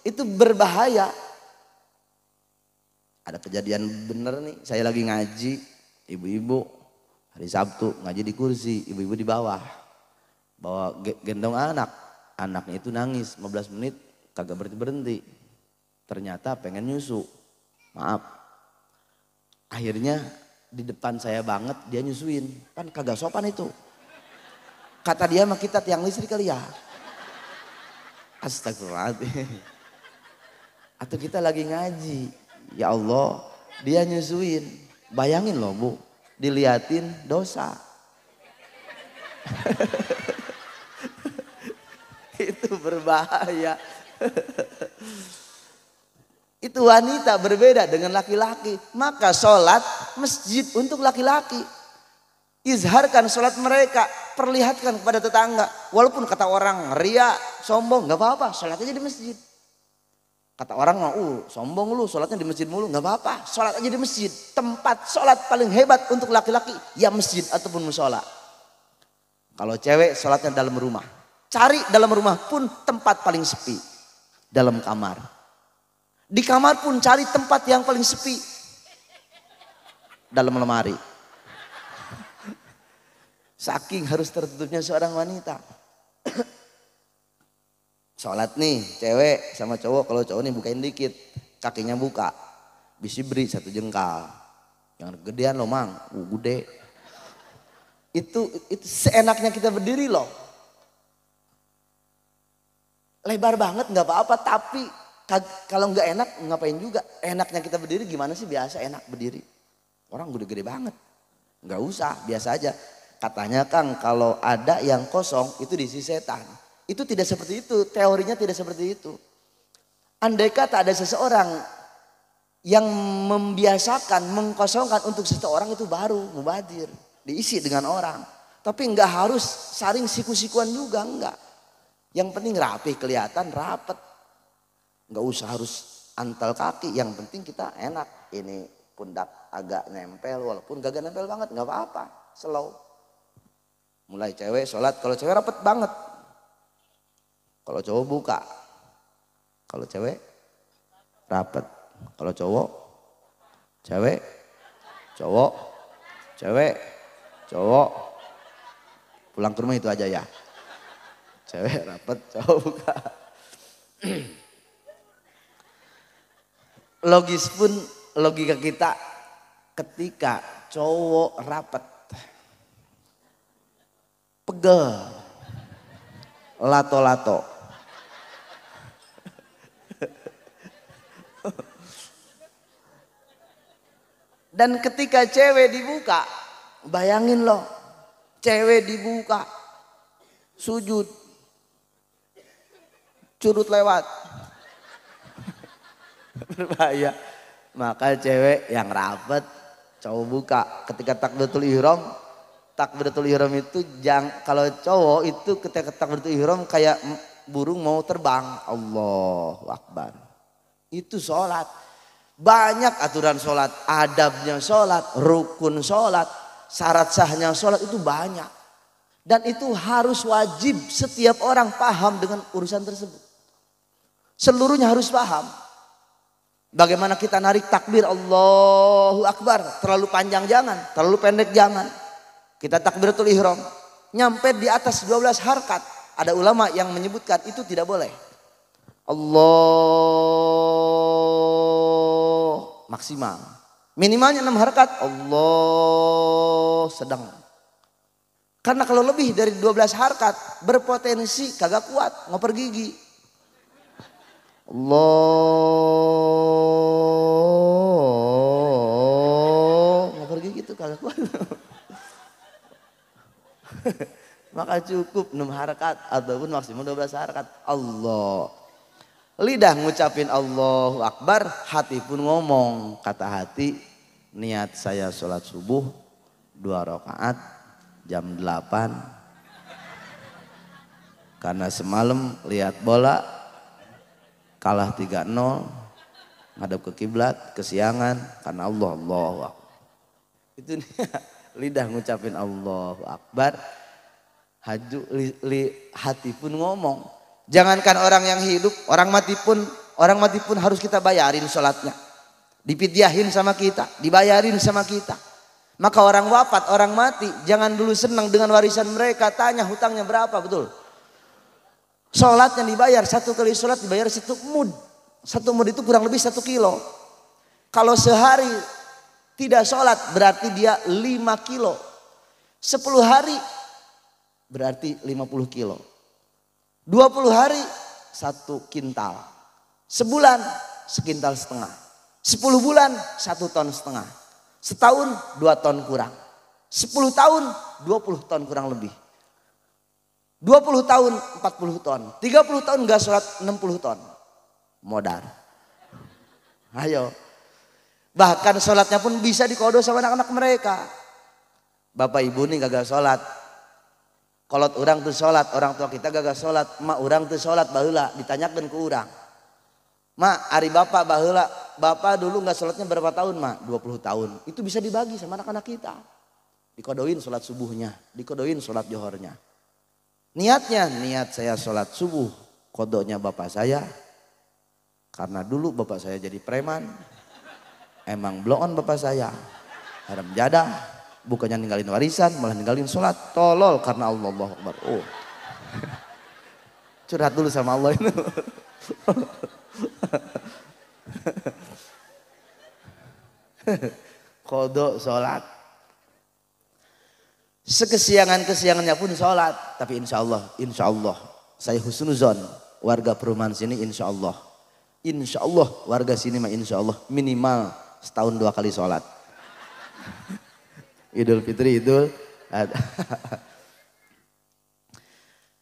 Itu berbahaya. Ada kejadian bener nih, saya lagi ngaji, ibu-ibu hari Sabtu ngaji di kursi, ibu-ibu di bawah. Bawa gendong anak, anaknya itu nangis 15 menit kagak berhenti-berhenti. Ternyata pengen nyusu, maaf. Akhirnya di depan saya banget dia nyusuin, kan kagak sopan itu. Kata dia mah kita tiang listrik kali ya. Astagfirullahaladzim. Atau kita lagi ngaji, ya Allah dia nyusuin. Bayangin loh Bu, diliatin dosa. Itu berbahaya. Itu wanita berbeda dengan laki-laki. Maka sholat masjid untuk laki-laki. Izharkan sholat mereka, perlihatkan kepada tetangga. Walaupun kata orang ria, sombong, gak apa-apa, sholat aja di masjid. Kata orang mau, sombong lu, sholatnya di masjid mulu, gak apa-apa, sholat aja di masjid. Tempat sholat paling hebat untuk laki-laki, ya masjid ataupun musola. Kalau cewek sholatnya dalam rumah. Cari dalam rumah pun tempat paling sepi. Dalam kamar. Di kamar pun cari tempat yang paling sepi. Dalam lemari. Saking harus tertutupnya seorang wanita. Sholat nih cewek sama cowok, kalau cowok nih bukain dikit. Kakinya buka. Bisi beri 1 jengkal. Yang gedean loh mang, gede. Itu seenaknya kita berdiri loh. Lebar banget gak apa-apa, tapi kalau nggak enak ngapain juga. Enaknya kita berdiri gimana sih? Biasa enak berdiri. Orang gede-gede banget. Nggak usah, biasa aja. Katanya Kang kalau ada yang kosong itu diisi setan. Itu tidak seperti itu, teorinya tidak seperti itu. Andai kata ada seseorang yang membiasakan mengkosongkan untuk seseorang, itu baru mubadir. Diisi dengan orang. Tapi nggak harus saring siku-sikuan juga, enggak. Yang penting rapi, kelihatan rapet. Nggak usah harus antal kaki, yang penting kita enak. Ini pundak agak nempel, walaupun gak nempel banget nggak apa-apa, slow. Mulai cewek sholat, kalau cewek rapet banget, kalau cowok buka, kalau cewek rapet, kalau cowok, cewek, cowok, cewek, cowok, pulang ke rumah itu aja ya, cewek rapet, cowok buka. Logis pun logika kita ketika cowok rapet, pegel, lato-lato. Dan ketika cewek dibuka, bayangin loh, cewek dibuka, sujud, curut lewat. Berbahaya. Maka cewek yang rapet, cowok buka. Ketika takbiratul ihram itu kalau cowok itu ketika takbiratul ihram kayak burung mau terbang. Allahu Akbar. Itu sholat. Banyak aturan sholat, adabnya sholat, rukun sholat, syarat sahnya sholat itu banyak. Dan itu harus wajib setiap orang paham dengan urusan tersebut. Seluruhnya harus paham. Bagaimana kita narik takbir Allahu Akbar. Terlalu panjang jangan, terlalu pendek jangan. Kita takbiratul ihram. Nyampe di atas 12 harkat. Ada ulama yang menyebutkan itu tidak boleh. Allah maksimal. Minimalnya 6 harkat. Allah sedang. Karena kalau lebih dari 12 harkat berpotensi kagak kuat, ngoper gigi. Allah nggak pergi gitu kagak kuat. Maka cukup 6 harakat ataupun maksimum 12 harakat. Allah. Lidah ngucapin Allahu Akbar, hati pun ngomong. Kata hati, niat saya sholat subuh 2 rakaat jam 8. Karena semalam lihat bola kalah 3-0, ngadep ke kiblat, kesiangan karena Allah. Itu lidah ngucapin Allahu Akbar. Haju hati pun ngomong. Jangankan orang yang hidup, orang mati pun harus kita bayarin sholatnya. Dipidyahin sama kita, dibayarin sama kita. Maka orang wafat, orang mati, jangan dulu senang dengan warisan mereka, tanya hutangnya berapa, betul. Sholatnya dibayar, satu kali sholat dibayar 1 mud. 1 mud itu kurang lebih 1 kilo. Kalau sehari tidak sholat berarti dia 5 kilo. 10 hari berarti 50 kilo. 20 hari 1 kintal. Sebulan 1,5 kintal. 10 bulan 1,5 ton. Setahun 2 ton kurang. 10 tahun 20 ton kurang lebih. 20 tahun 40 ton. 30 tahun gak sholat 60 ton. Modal. Ayo. Bahkan sholatnya pun bisa dikodo sama anak-anak mereka. Bapak ibu nih gagal sholat. Kolot orang tuh sholat. Orang tua kita gagal sholat. Mak orang tuh sholat baheula. Ditanyakan ke orang. Mak, hari bapak baheula, bapak dulu nggak sholatnya berapa tahun, mak? 20 tahun. Itu bisa dibagi sama anak-anak kita. Dikodoin sholat subuhnya, dikodoin sholat johornya. Niatnya, niat saya sholat subuh, kodonya bapak saya. Karena dulu bapak saya jadi preman. Emang bloon bapak saya. Haram jadah, bukannya ninggalin warisan, malah ninggalin sholat. Tolol karena Allah, Allahu Akbar. Oh. Curhat dulu sama Allah itu. Kodok sholat. Sekesiangannya pun sholat. Tapi insya Allah saya husnuzon warga perumahan sini insya Allah warga sini mah insya Allah minimal setahun 2 kali sholat. Idul Fitri, Idul Adha.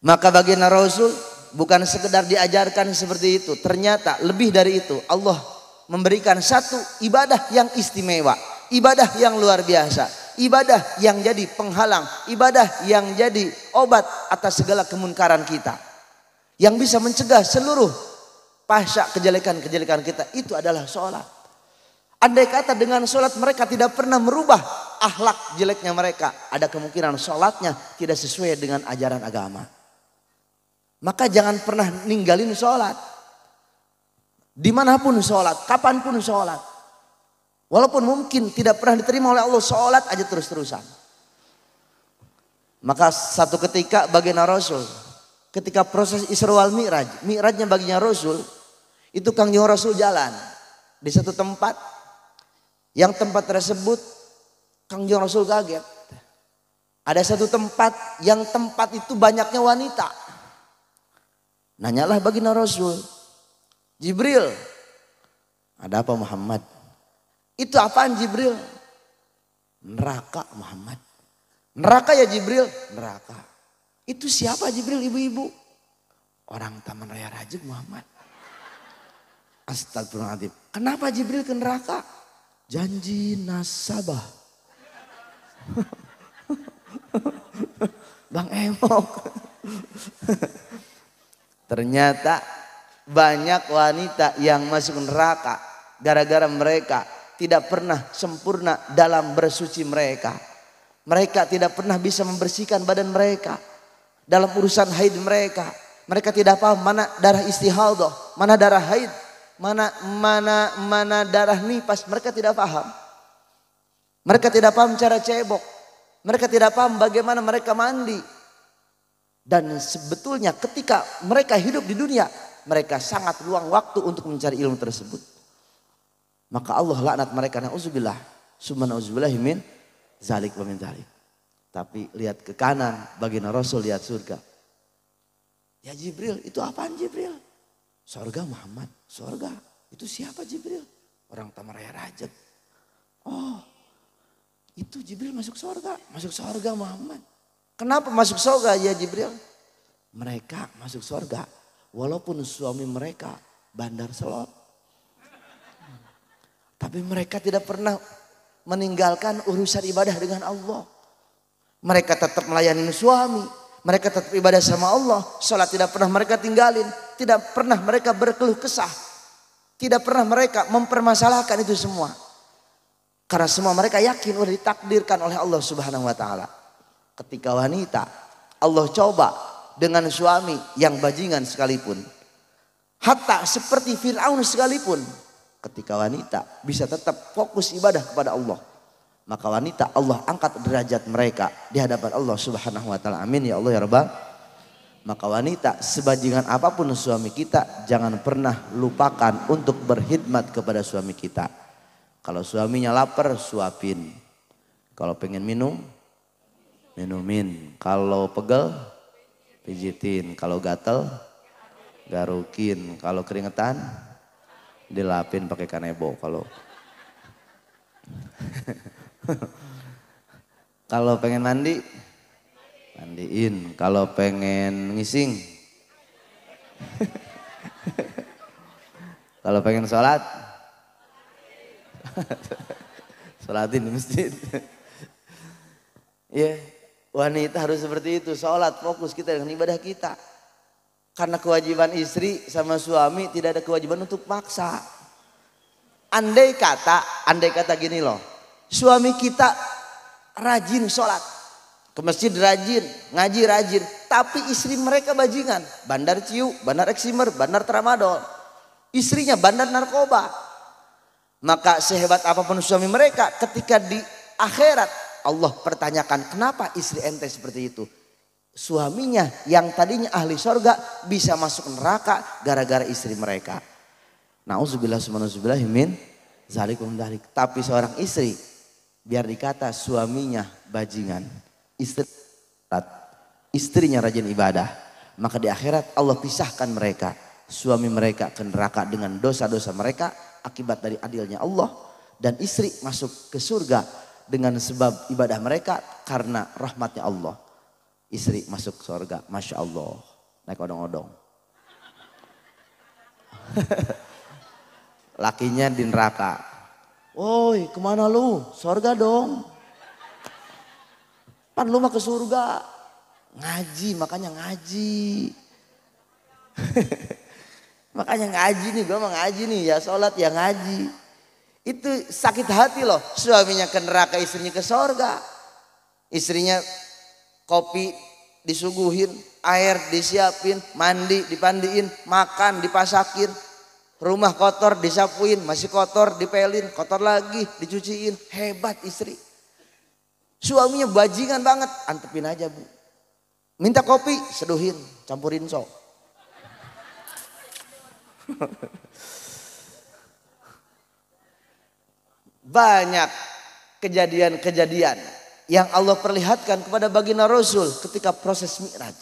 Maka baginda Rasul bukan sekedar diajarkan seperti itu. Ternyata lebih dari itu. Allah memberikan satu ibadah yang istimewa. Ibadah yang luar biasa. Ibadah yang jadi penghalang. Ibadah yang jadi obat atas segala kemunkaran kita. Yang bisa mencegah seluruh pasca kejelekan-kejelekan kita. Itu adalah sholat. Andai kata dengan sholat mereka tidak pernah merubah akhlak jeleknya mereka. Ada kemungkinan sholatnya tidak sesuai dengan ajaran agama. Maka jangan pernah ninggalin sholat. Dimanapun sholat, kapanpun sholat. Walaupun mungkin tidak pernah diterima oleh Allah, sholat aja terus-terusan. Maka satu ketika baginda Rasul, ketika proses Isra wal Mi'raj, Mi'rajnya baginda Rasul, itu Kangjeng Rasul jalan di satu tempat. Yang tempat tersebut Kangjeng Rasul kaget. Ada satu tempat yang tempat itu banyaknya wanita. Nanyalah baginda Rasul, Jibril, ada apa Muhammad? Itu apaan Jibril? Neraka Muhammad. Neraka ya Jibril? Neraka. Itu siapa Jibril, ibu-ibu? Orang Taman Raya Rajek Muhammad. Astagfirullahaladzim. Kenapa Jibril ke neraka? Janji nasabah. Bang Emok. Ternyata banyak wanita yang masuk neraka gara-gara mereka tidak pernah sempurna dalam bersuci mereka. Mereka tidak pernah bisa membersihkan badan mereka dalam urusan haid mereka. Mereka tidak paham mana darah istihadah, mana darah haid, mana darah nifas. Mereka tidak paham. Mereka tidak paham cara cebok. Mereka tidak paham bagaimana mereka mandi. Dan sebetulnya ketika mereka hidup di dunia, mereka sangat luang waktu untuk mencari ilmu tersebut. Maka Allah laknat mereka. Na'udzubillah. Summa na'udzubillahi min zalik wa min zalik. Tapi lihat ke kanan, baginda Rasul lihat surga. Ya Jibril, itu apaan Jibril? Surga Muhammad, surga. Itu siapa Jibril? Orang Taman Raya Rajek. Oh, itu Jibril masuk surga Muhammad. Kenapa masuk surga ya Jibril? Mereka masuk surga walaupun suami mereka bandar selot. Tapi mereka tidak pernah meninggalkan urusan ibadah dengan Allah. Mereka tetap melayani suami. Mereka tetap ibadah sama Allah. Salat tidak pernah mereka tinggalin. Tidak pernah mereka berkeluh kesah. Tidak pernah mereka mempermasalahkan itu semua. Karena semua mereka yakin sudah ditakdirkan oleh Allah Subhanahu wa taala. Ketika wanita Allah coba dengan suami yang bajingan sekalipun. Hatta seperti Fir'aun sekalipun. Ketika wanita bisa tetap fokus ibadah kepada Allah, maka wanita Allah angkat derajat mereka di hadapan Allah Subhanahu wa taala. Amin ya Allah ya Rabbal. Maka wanita sebajingan apapun suami kita, jangan pernah lupakan untuk berkhidmat kepada suami kita. Kalau suaminya lapar, suapin. Kalau pengen minum, minumin. Kalau pegel, pijitin. Kalau gatel, garukin. Kalau keringetan, dilapin pakai kanebo. Kalau pengen mandi, mandiin. Kalau pengen ngising, kalau pengen sholat, sholatin di masjid. Ya, wanita harus seperti itu. Sholat, fokus kita dengan ibadah kita. Karena kewajiban istri sama suami tidak ada kewajiban untuk paksa. Andai kata gini loh, suami kita rajin sholat, ke masjid rajin, ngaji rajin, tapi istri mereka bajingan, bandar ciu, bandar eksimer, bandar tramadol, istrinya bandar narkoba. Maka sehebat apapun suami mereka, ketika di akhirat Allah pertanyakan, kenapa istri ente seperti itu? Suaminya yang tadinya ahli sorga bisa masuk neraka gara-gara istri mereka. Nauzubillah min zalikum dzalik. Tapi seorang istri biar dikata suaminya bajingan, istrinya rajin ibadah, maka di akhirat Allah pisahkan mereka, suami mereka ke neraka dengan dosa-dosa mereka akibat dari adilnya Allah, dan istri masuk ke surga dengan sebab ibadah mereka karena rahmatnya Allah. Istri masuk surga, Masya Allah, naik odong-odong. Lakinya di neraka. Woi, kemana lu? Surga dong. Pan lu mah ke surga. Ngaji, makanya ngaji. Makanya ngaji nih, gue mah ngaji nih, ya sholat ya ngaji. Itu sakit hati loh, suaminya ke neraka, istrinya ke surga. Istrinya kopi disuguhin, air disiapin, mandi dipandiin, makan dipasakin, rumah kotor disapuin, masih kotor dipelin, kotor lagi dicuciin. Hebat istri. Suaminya bajingan banget, antepin aja bu. Minta kopi, seduhin, campurin sok. Banyak kejadian-kejadian yang Allah perlihatkan kepada baginda Rasul ketika proses Mi'raj.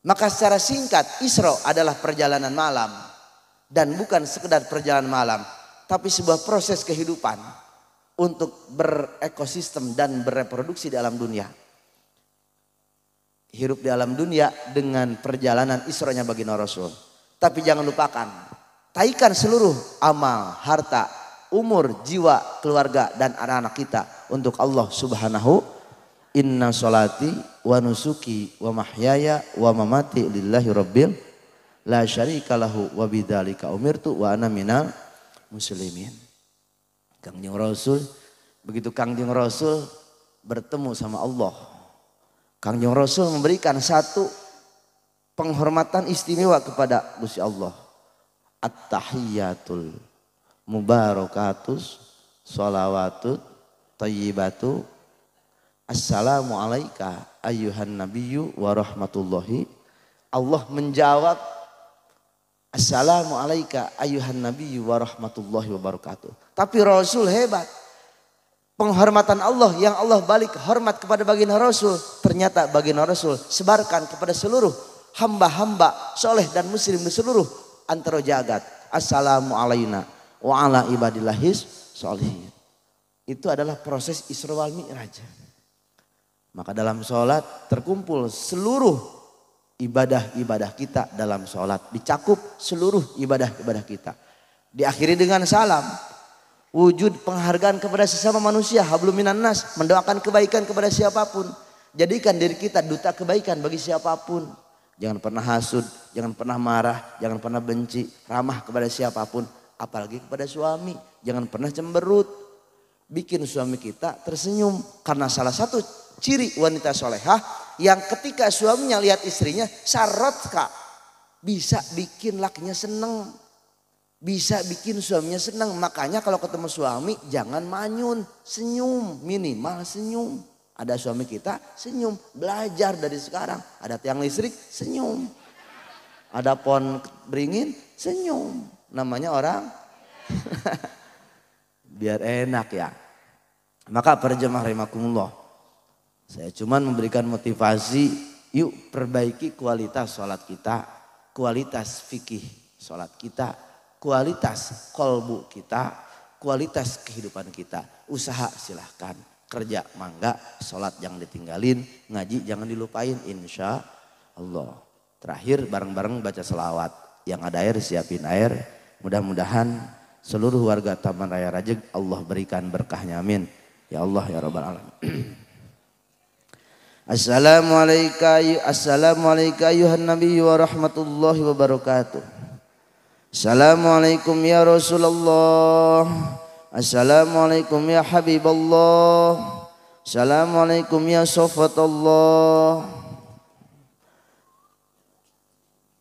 Maka secara singkat, Isra adalah perjalanan malam. Dan bukan sekedar perjalanan malam, tapi sebuah proses kehidupan untuk berekosistem dan bereproduksi di alam dunia. Hidup di alam dunia dengan perjalanan Isra-nya baginda Rasul. Tapi jangan lupakan, taikan seluruh amal, harta, umur, jiwa, keluarga dan anak-anak kita untuk Allah Subhanahu. Inna sholati wa nusuki wa mahyaya wa mamati lillahi rabbil la syarika lahu wa bidzalika umirtu wa ana minal muslimin. Kangjeng Rasul, begitu Kangjeng Rasul bertemu sama Allah, Kangjeng Rasul memberikan satu penghormatan istimewa kepada Gusti Allah. At-tahiyyatul mubarakatus sholawatut thayyibatu assalamu alaika ayyuhan nabiyyu wa rahmatullahi. Allah menjawab assalamu alaika ayyuhan nabiyyu wa rahmatullahi wabarakatuh. Tapi Rasul hebat. Penghormatan Allah yang Allah balik hormat kepada baginda Rasul, ternyata baginda Rasul sebarkan kepada seluruh hamba-hamba soleh dan muslim di seluruh antara jagat. Assalamu alaina wa ala ibadillahis sholihin. Itu adalah proses Isra wal Mi'raj. Maka dalam sholat terkumpul seluruh ibadah-ibadah kita dalam sholat. Dicakup seluruh ibadah-ibadah kita. Diakhiri dengan salam. Wujud penghargaan kepada sesama manusia. Hablum minan nas. Mendoakan kebaikan kepada siapapun. Jadikan diri kita duta kebaikan bagi siapapun. Jangan pernah hasud, jangan pernah marah, jangan pernah benci. Ramah kepada siapapun. Apalagi kepada suami. Jangan pernah cemberut. Bikin suami kita tersenyum. Karena salah satu ciri wanita solehah yang ketika suaminya lihat istrinya sarot kak, bisa bikin lakinya seneng, bisa bikin suaminya seneng. Makanya kalau ketemu suami jangan manyun, senyum, minimal senyum. Ada suami kita senyum, belajar dari sekarang. Ada tiang listrik senyum, ada pohon beringin senyum. Namanya orang biar enak ya. Maka para jemaah rahimakumullah, saya cuman memberikan motivasi, yuk perbaiki kualitas sholat kita, kualitas fikih sholat kita, kualitas kolbu kita, kualitas kehidupan kita. Usaha silahkan, kerja mangga, sholat jangan ditinggalin, ngaji jangan dilupain, insya Allah. Terakhir bareng-bareng baca selawat, yang ada air siapin air, mudah-mudahan seluruh warga Taman Raya Rajeg Allah berikan berkahnya, amin. Ya Allah ya Rabbal Alamin. Assalamualaikum ayuhan Nabi wa rahmatullahi wabarakatuh. Assalamualaikum ya Rasulullah. Assalamualaikum ya Habiballah. Assalamualaikum ya Sofatullah.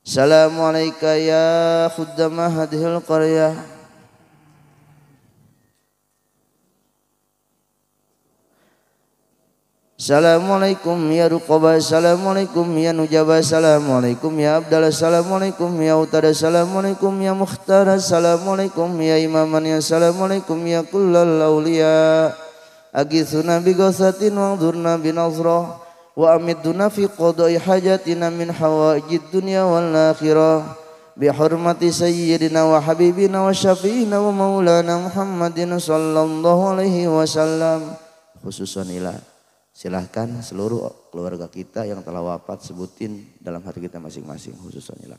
Assalamualaikum ya khuddama hadhil qaryah. Assalamualaikum ya Ruqabah, assalamualaikum ya Nujabah, assalamualaikum ya Abdallah, assalamualaikum ya Utada, assalamualaikum ya Mukhtar, assalamualaikum ya Imaman, ya assalamualaikum ya kullal awliya. Agithuna bi ghasatin wa'dhurna bi nazrah wa amiduna fi qada'i hajatina min hawaijid dunya wal akhirah. Bi hurmati sayyidina wa habibina wa syafi'ina wa maulana Muhammadin sallallahu alaihi wasallam. Khususan ila, silahkan seluruh keluarga kita yang telah wafat sebutin dalam hati kita masing-masing, khususan ila.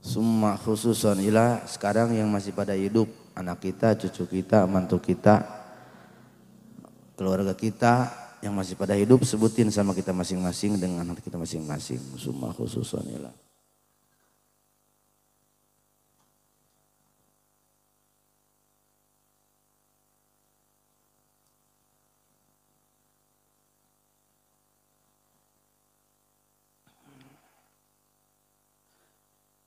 Summa khususan ila, sekarang yang masih pada hidup, anak kita, cucu kita, mantu kita, keluarga kita yang masih pada hidup, sebutin sama kita masing-masing dengan hati kita masing-masing. Summa khususan ila.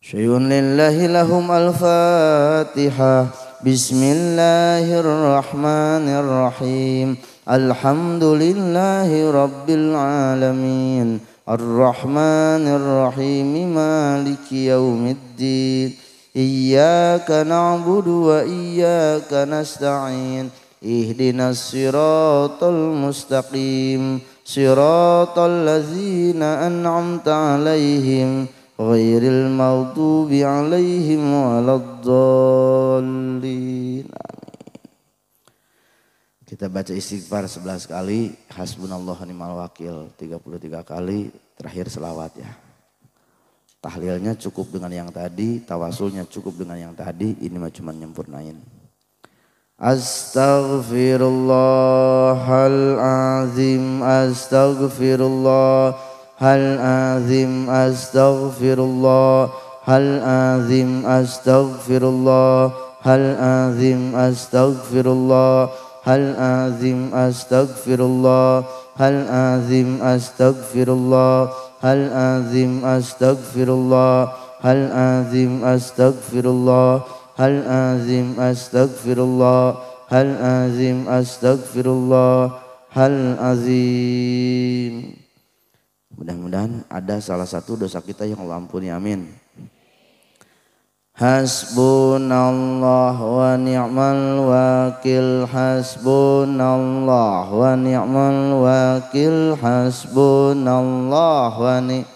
Syai'un lillahi lahum al-fatihah. Bismillahirrahmanirrahim. Alhamdulillahi rabbil alamin. Ar-Rahmanir-Rahim. Maliki yaumiddin. Iyyaka na'budu wa iyyaka nasta'in. Ihdinas siratal mustaqim. Siratal ladzina an'amta 'alaihim ghairil maghdubi 'alaihim waladdallin. Kita baca istighfar 11 kali, hasbunallahu ni'mal wakil 33 kali, terakhir selawat ya. Tahlilnya cukup dengan yang tadi, tawasulnya cukup dengan yang tadi, ini mah cuma nyempurnain. Astaghfirullahal azim, astaghfirullah hal azim, astaghfirullah hal azim, astaghfirullah hal azim, astaghfirullah hal azim, astaghfirullah hal azim, astaghfirullah hal azim, astaghfirullah hal azim, astaghfirullah hal azim, astaghfirullah hal azim, astaghfirullah hal azim. Mudah-mudahan ada salah satu dosa kita yang Allah ampuni, amin. Hasbunallah wa ni'mal wakil, hasbunallah wa ni'mal wakil, hasbunallah wa ni'mal,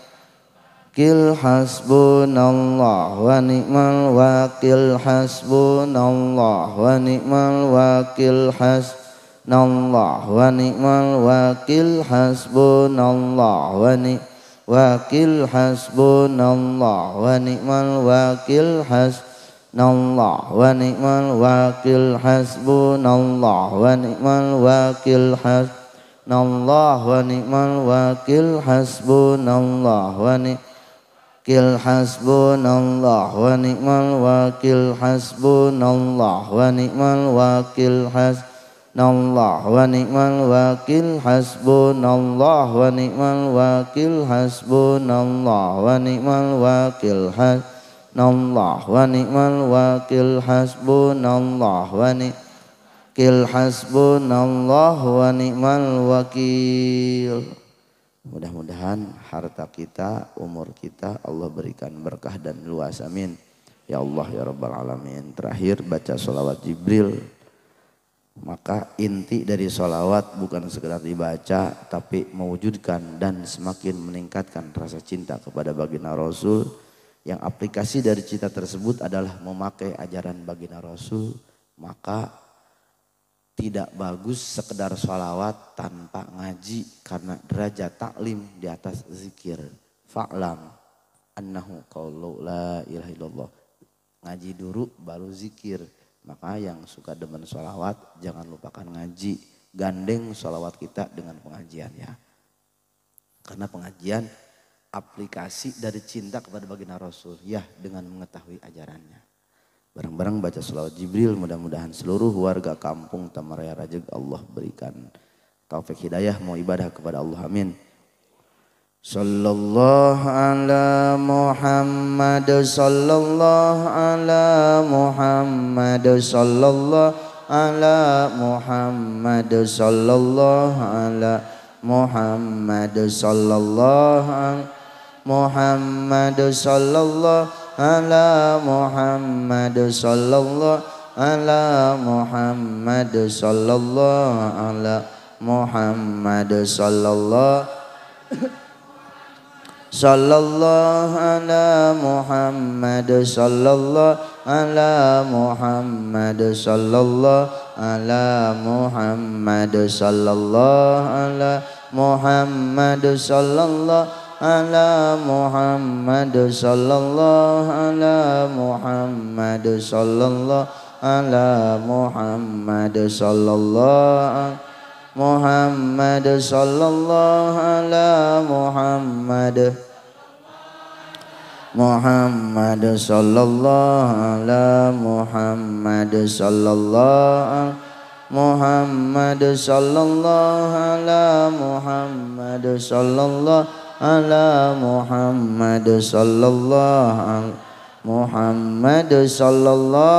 hasbunallah wa ni'mal wakil, hasbunallah wa ni'mal wakil, hasbunallah wa ni'mal wakil, hasbunallah wa ni'mal wakil, hasbunallah wa ni'mal wakil, hasbunallah wa ni'mal wakil, hasbunallah wa ni'mal wakil, hasbunallah wa ni'mal wakil, hasbunallah wa ni'mal hasbunallah wa ni'mal wakil, hasbunallah wa ni'mal wakil, hasbunallah wa ni'mal wakil, hasbunallah wa ni'mal wakil, hasbunallah wa ni'mal wakil, hasbunallah wa ni'mal wakil, hasbunallah wa ni'mal hasbunallah wa ni'mal wakil. Mudah-mudahan harta kita, umur kita Allah berikan berkah dan luas, amin. Ya Allah ya Rabbal Alamin. Terakhir baca sholawat Jibril. Maka inti dari sholawat bukan sekedar dibaca, tapi mewujudkan dan semakin meningkatkan rasa cinta kepada baginda Rasul. Yang aplikasi dari cinta tersebut adalah memakai ajaran baginda Rasul. Maka tidak bagus sekedar sholawat tanpa ngaji, karena derajat taklim di atas zikir. Fa'lam annahu qaulu la ilaha illallah. Ngaji dulu baru zikir. Maka yang suka demen sholawat jangan lupakan ngaji. Gandeng sholawat kita dengan pengajian ya. Karena pengajian aplikasi dari cinta kepada baginda Rasul ya, dengan mengetahui ajarannya. Bareng-bareng baca sholawat Jibril, mudah-mudahan seluruh warga kampung Tamaraya Rajeg Allah berikan taufik hidayah mau ibadah kepada Allah, amin. Sallallahu ala Muhammad, sallallahu ala Muhammad, sallallahu ala Muhammad, sallallahu ala Muhammad, sallallahu ala Muhammad, sallallahu ala Muhammad, sallallahu ala Muhammad, sallallahu ala Muhammad, sallallahu ala Muhammad, sallallahu ala Muhammad, sallallahu ala Muhammad, sallallahu ala Muhammad, sallallahu ala Muhammad, sallallahu ala Muhammad, sallallahu ala Muhammad, sallallahu Muhammad, sallallahu ala Muhammad, Muhammad, sallallahu ala Muhammad, sallallahu Muhammad, sallallahu ala Muhammad, sallallahu ala Muhammad, sallallahu Muhammad, sallallahu ala Muhammad, sallallahu ala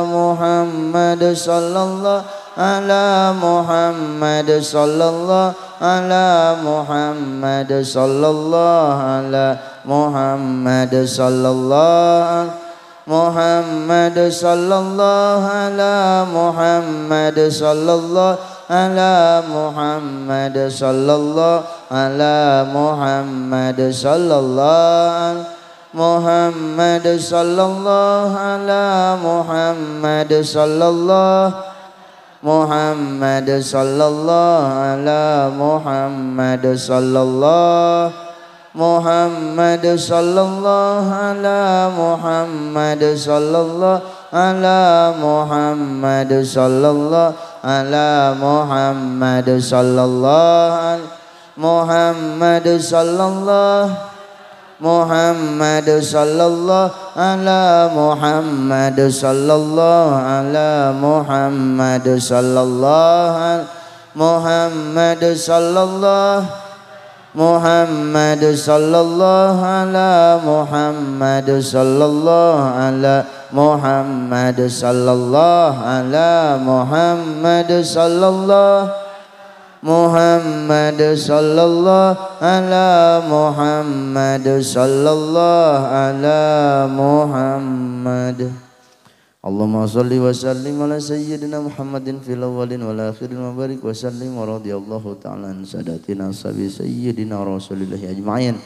Muhammad, sallallahu ala Muhammad, sallallahu ala Muhammad, sallallahu Muhammad, sallallahu ala Muhammad, sallallahu ala Muhammad, sallallahu ala Muhammad, sallallahu Muhammad, sallallahu ala Muhammad, sallallahu Muhammad, sallallahu ala Muhammad, sallallahu Muhammad, sallallahu ala Muhammad, sallallahu ala Muhammad, sallallahu ala Muhammad, sallallahu Muhammad, sallallahu Muhammad, sallallahu ala Muhammad, sallallahu ala Muhammad, sallallahu Muhammad, sallallahu Muhammad, sallallahu ala Muhammad, sallallahu ala Muhammad, sallallahu ala Muhammad, sallallahu Muhammad, sallallahu ala Muhammad, sallallahu ala Muhammad. Allahumma salli wa sallim ala sayyidina Muhammadin fil awwalin wal akhirin wa barik wa sallim wa radiyallahu ta'ala an sadatina sabi sayyidina rasulillahi ajma'in.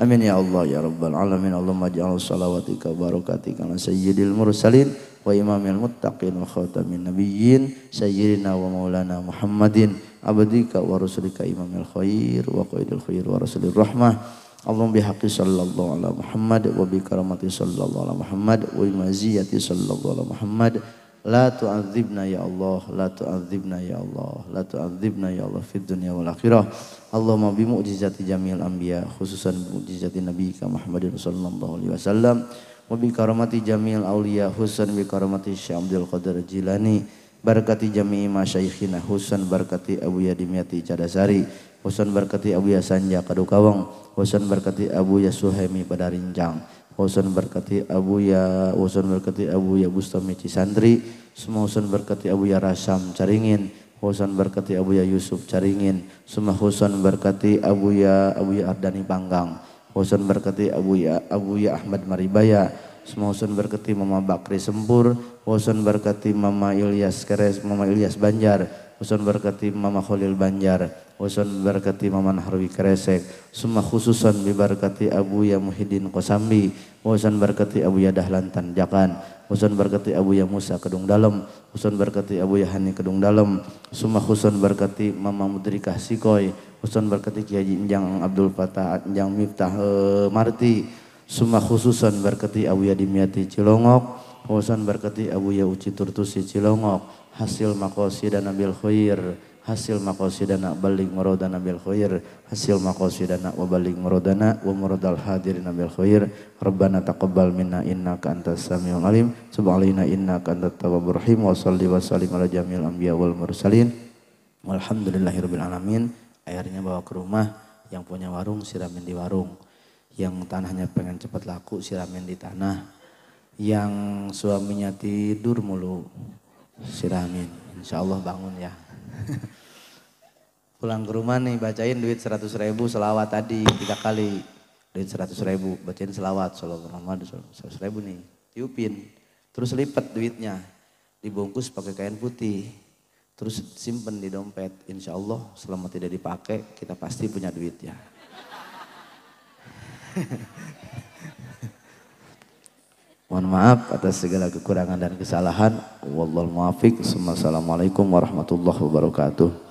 Amin ya Allah ya rabbal alamin. Allahumma ja'al salawatika barakatika ala sayyidil mursalin wa imamil muttaqin wa khatamin nabiyyin sayyidina wa maulana Muhammadin abdika wa rasulika imamil khair wa qaidil khair wa rasulir rahmah. Allahumma bihaqqi sallallahu ala Muhammad wa bi karamati sallallahu ala Muhammad wa bi maziyati sallallahu ala Muhammad La tu'adzibna ya Allah, la tu'adzibna ya Allah, la tu'adzibna ya Allah fid dunya wal akhirah. Allahumma bi mu'jizati jamil anbiya khususan mu'jizati Nabi Muhammadin sallallahu alaihi wasallam wa bi karamati jamil auliya khususan bi karamati Syekh Abdul Qadir Jilani barakati jami'i masyayikhina khususan barakati Abu Yadimyati Cadasari khususan barakati Abu Yasanja Kadukawang khususan barakati Abu Yasuhaimi Padarinjang Husun berkati Abu Ya Bustami Cisantri, semua husun berkati Abu Ya Rasam Caringin, husun berkati Abu Ya Yusuf Caringin, semua husun berkati Abu Ya Ardani Panggang, husun berkati Abu Ya Ahmad Maribaya, semua husun berkati Mama Bakri Sempur, husun berkati Mama Ilyas Banjar, husun berkati Mama Khalil Banjar, husun berkati Mama Nahrawi Kresek, semua khususan bibarkati Abu Ya Muhyiddin Kosambi, husun berkati Abu Ya Dahlan Tanjakan, husun berkati Abu Ya Musa Kedung Dalem, husun berkati Abu Ya Hani Kedung Dalem, semua khusun berkati Mama Mudrikah Sikoy, husun berkati Kiai Injang Abdul Fatah Injang Miftah Marti, semua khususan berkati Abu Ya Dimyati Cilongok, husun berkati Abu Ya Uci Turtusi Cilongok, hasil maqasidana bil khair, hasil maqasidana balik marodana bil khair, hasil maqasidana wa balik marodana wa marodal hadirin bil khair. Rabbana taqabbal minna innaka antas samiul alim, tub alaina innaka antat tawwabur rahim, wa shalli wa sallim ala jamil anbiya wal mursalin. Walhamdulillahirabbil alamin. Airnya bawa ke rumah, yang punya warung siramin di warung, yang tanahnya pengen cepat laku siramin di tanah, yang suaminya tidur mulu siramin, insyaallah bangun ya. Pulang ke rumah nih bacain duit 100.000 selawat tadi 3 kali, duit 100.000 bacain selawat sallallahu alaihi wasallam 100.000 nih tiupin, terus lipat duitnya dibungkus pakai kain putih, terus simpen di dompet, insyaallah selama tidak dipakai kita pasti punya duit ya. Mohon maaf atas segala kekurangan dan kesalahan. Wallahul muwaffiq. Assalamualaikum warahmatullahi wabarakatuh.